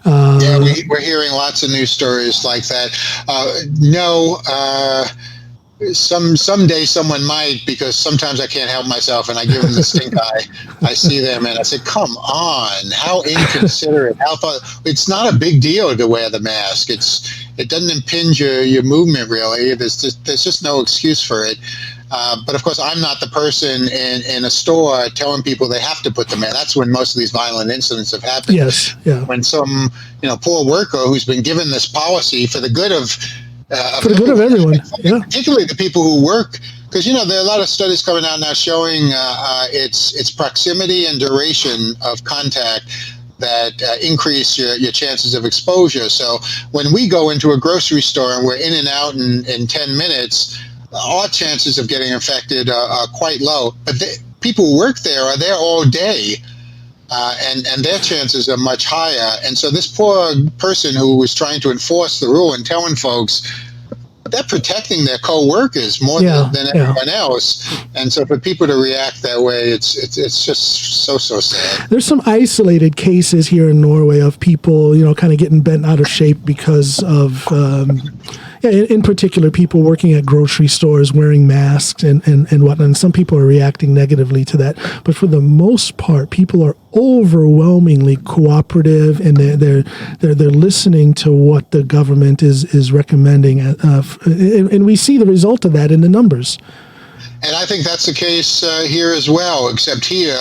We're hearing lots of news stories like that. Someday someone might, because sometimes I can't help myself and I give them the stink eye. I see them and I say, come on, how inconsiderate. It's not a big deal to wear the mask. It doesn't impinge your movement, really. There's just no excuse for it. But of course, I'm not the person in a store telling people they have to put them in. That's when most of these violent incidents have happened. Yes, yeah. When some poor worker who's been given this policy for the good of everyone, particularly the people who work, because there are a lot of studies coming out now showing its proximity and duration of contact that increase your chances of exposure. So when we go into a grocery store and we're in and out in 10 minutes, our chances of getting infected are quite low. But people who work there are there all day. And their chances are much higher. And so this poor person who was trying to enforce the rule and telling folks, they're protecting their co-workers more than everyone else. And so for people to react that way, it's just so sad. There's some isolated cases here in Norway of people, kind of getting bent out of shape because of, in particular, people working at grocery stores wearing masks and whatnot. And some people are reacting negatively to that. But for the most part, people are overwhelmingly cooperative, and they're listening to what the government is recommending, and we see the result of that in the numbers. And I think that's the case here as well, except here,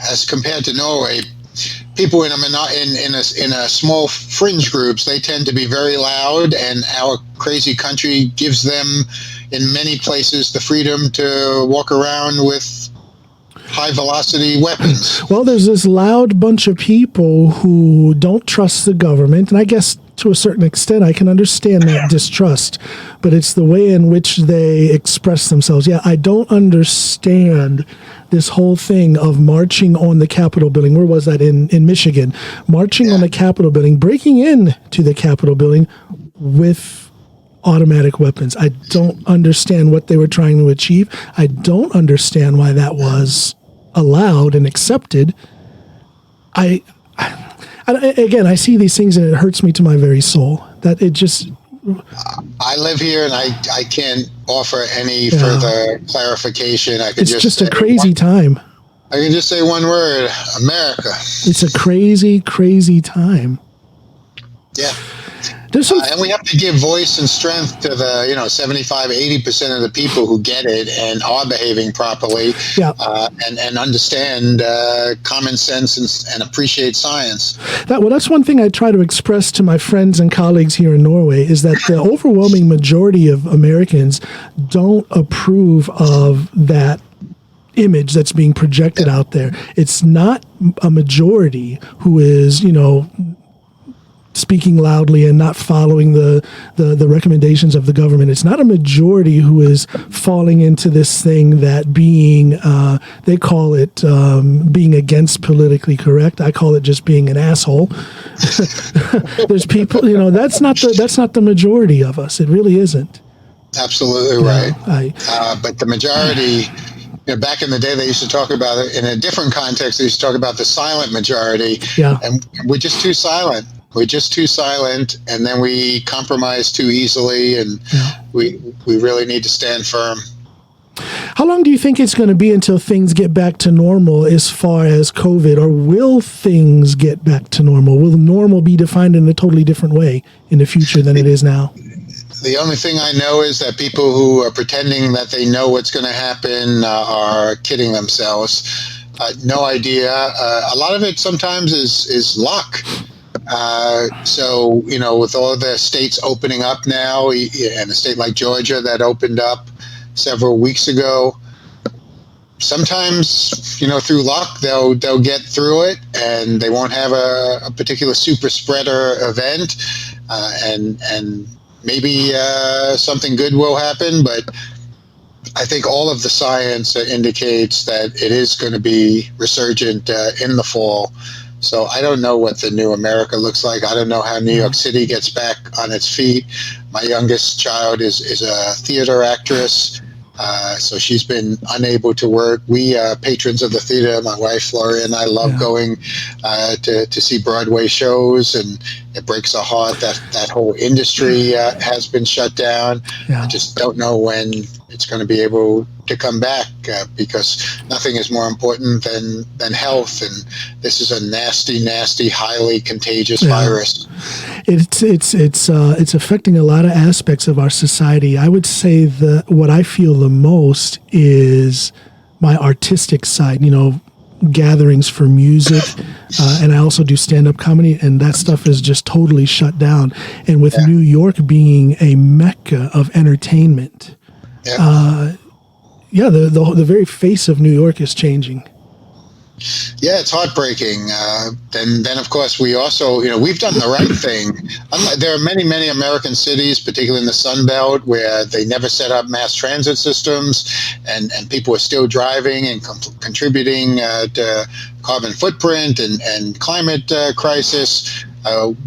as compared to Norway, people in a small fringe groups, they tend to be very loud, and our crazy country gives them, in many places, the freedom to walk around with high-velocity weapons. Well, there's this loud bunch of people who don't trust the government, and I guess to a certain extent I can understand that distrust, but it's the way in which they express themselves. Yeah, I don't understand this whole thing of marching on the Capitol building. Where was that? In Michigan. Marching on the Capitol building, breaking into the Capitol building with automatic weapons. I don't understand what they were trying to achieve. I don't understand why that was allowed and accepted. Again, I see these things and it hurts me to my very soul. That it just... I live here and I can't offer any further clarification. It's just a crazy time. I can just say one word: America. It's a crazy, crazy time. Yeah. And we have to give voice and strength to the 75, 80% of the people who get it and are behaving properly, and understand common sense and appreciate science. That's one thing I try to express to my friends and colleagues here in Norway, is that the overwhelming majority of Americans don't approve of that image that's being projected out there. It's not a majority who is, speaking loudly and not following the recommendations of the government. It's not a majority who is falling into this thing that being, they call it being against politically correct. I call it just being an asshole. There's people, that's not the majority of us. It really isn't. Absolutely right. But the majority, back in the day, they used to talk about it in a different context. They used to talk about the silent majority. Yeah. And we're just too silent. We're just too silent, and then we compromise too easily, and we really need to stand firm. How long do you think it's going to be until things get back to normal as far as COVID, or will things get back to normal? Will normal be defined in a totally different way in the future than it is now? The only thing I know is that people who are pretending that they know what's going to happen are kidding themselves. No idea. A lot of it sometimes is luck. So, with all the states opening up now, and a state like Georgia that opened up several weeks ago, sometimes, through luck, they'll get through it, and they won't have a particular super spreader event, and maybe something good will happen. But I think all of the science indicates that it is going to be resurgent in the fall. So I don't know what the new America looks like. I don't know how New York City gets back on its feet. My youngest child is a theater actress, so she's been unable to work. We patrons of the theater, my wife Laurie and I, love going to see Broadway shows, and it breaks our heart that that whole industry has been shut down. I just don't know when it's going to be able to come back, because nothing is more important than health, and this is a nasty, highly contagious virus. It's affecting a lot of aspects of our society. I would say that what I feel the most is my artistic side, gatherings for music, and I also do stand-up comedy, and that stuff is just totally shut down. And with New York being a mecca of entertainment, the very face of New York is changing. Yeah, it's heartbreaking. Then of course, we also, we've done the right thing. There are many American cities, particularly in the Sun Belt, where they never set up mass transit systems, and people are still driving and contributing to carbon footprint and climate crisis.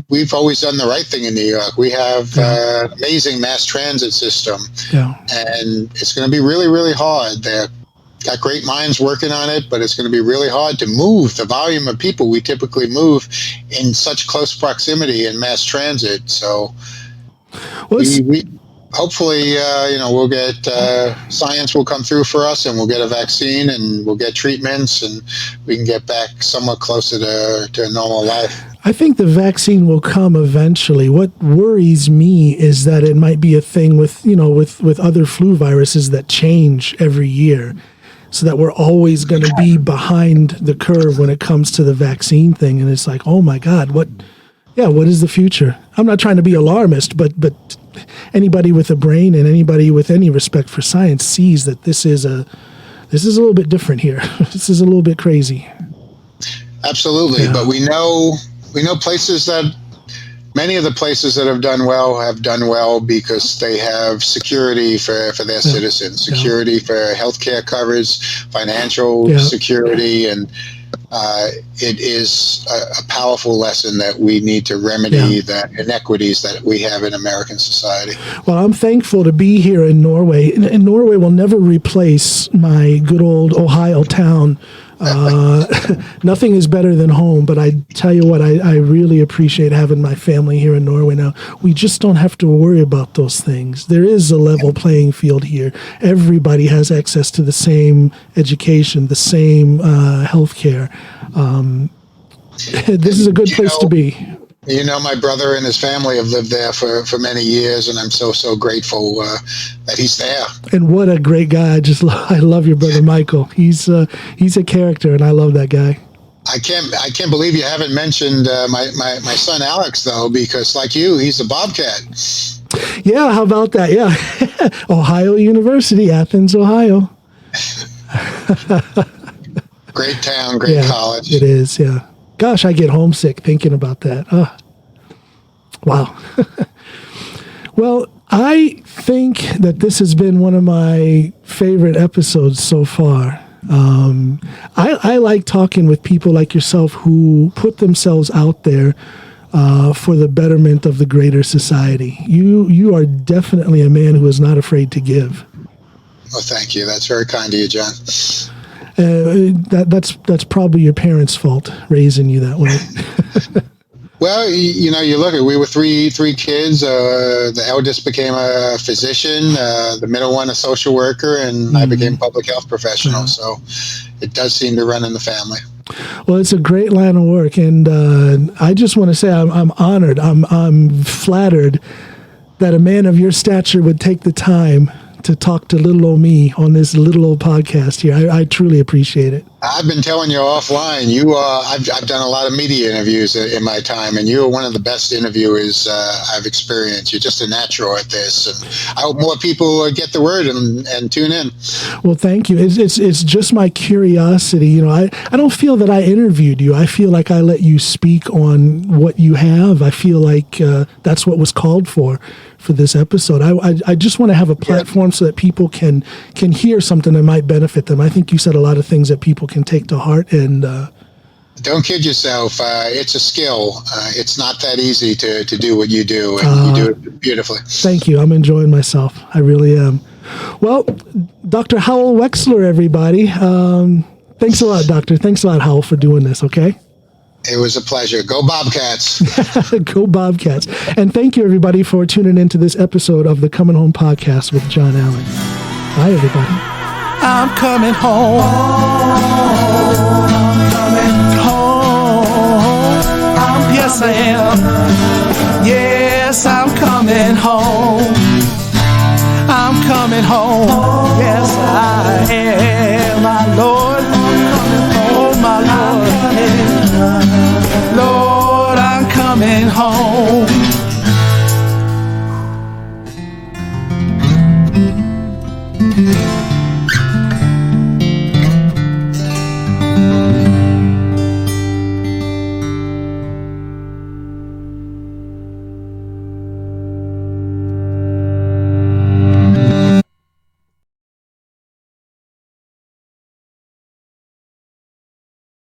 we've always done the right thing in New York. We have an amazing mass transit system, and it's going to be really, really hard. They've got great minds working on it, but it's going to be really hard to move the volume of people we typically move in such close proximity in mass transit. So we hopefully, we'll get science will come through for us, and we'll get a vaccine, and we'll get treatments, and we can get back somewhat closer to a normal life. I think the vaccine will come eventually. What worries me is that it might be a thing with other flu viruses that change every year, so that we're always going to be behind the curve when it comes to the vaccine thing. And it's like, oh my God, what is the future? I'm not trying to be alarmist, but anybody with a brain and anybody with any respect for science sees that this is a little bit different here. This is a little bit crazy. Absolutely. Yeah. But we know places that, many of the places that have done well because they have security for their citizens, security for healthcare coverage, financial security, and it is a powerful lesson that we need to remedy the inequities that we have in American society. Well, I'm thankful to be here in Norway. And Norway will never replace my good old Ohio town. Nothing is better than home, but I tell you what, I really appreciate having my family here in Norway now. We just don't have to worry about those things. There is a level playing field here. Everybody has access to the same education, the same health care. This is a good place to be. My brother and his family have lived there for many years, and I'm so grateful that he's there. And what a great guy! I love your brother Michael. He's a character, and I love that guy. I can't believe you haven't mentioned my son Alex, though, because like you, he's a Bobcat. Yeah, how about that? Yeah, Ohio University, Athens, Ohio. Great town, great college. It is, yeah. Gosh, I get homesick thinking about that. Oh, wow. Well, I think that this has been one of my favorite episodes so far. I like talking with people like yourself who put themselves out there for the betterment of the greater society. You are definitely a man who is not afraid to give. Well, thank you. That's very kind of you, John. That's probably your parents' fault raising you that way. Well, you look at, we were three kids. The eldest became a physician, the middle one a social worker, and I became a public health professional. So it does seem to run in the family. Well, it's a great line of work, and I just want to say I'm honored. I'm flattered that a man of your stature would take the time to talk to little old me on this little old podcast here. I truly appreciate it. I've been telling you offline, I've done a lot of media interviews in my time, and you are one of the best interviewers I've experienced. You're just a natural at this, and I hope more people get the word and tune in. Well, thank you. It's just my curiosity. I don't feel that I interviewed you. I feel like I let you speak on what you have. I feel like that's what was called for this episode. I just want to have a platform so that people can hear something that might benefit them. I think you said a lot of things that people can take to heart, and don't kid yourself. It's a skill. It's not that easy to do what you do, and you do it beautifully. Thank you. I'm enjoying myself. I really am. Well, Dr. Howell Wechsler, everybody. Thanks a lot, Doctor. Thanks a lot, Howell, for doing this, okay? It was a pleasure. Go Bobcats. Go Bobcats. And thank you, everybody, for tuning into this episode of the Coming Home Podcast with John Allen. Bye, everybody. I'm coming home.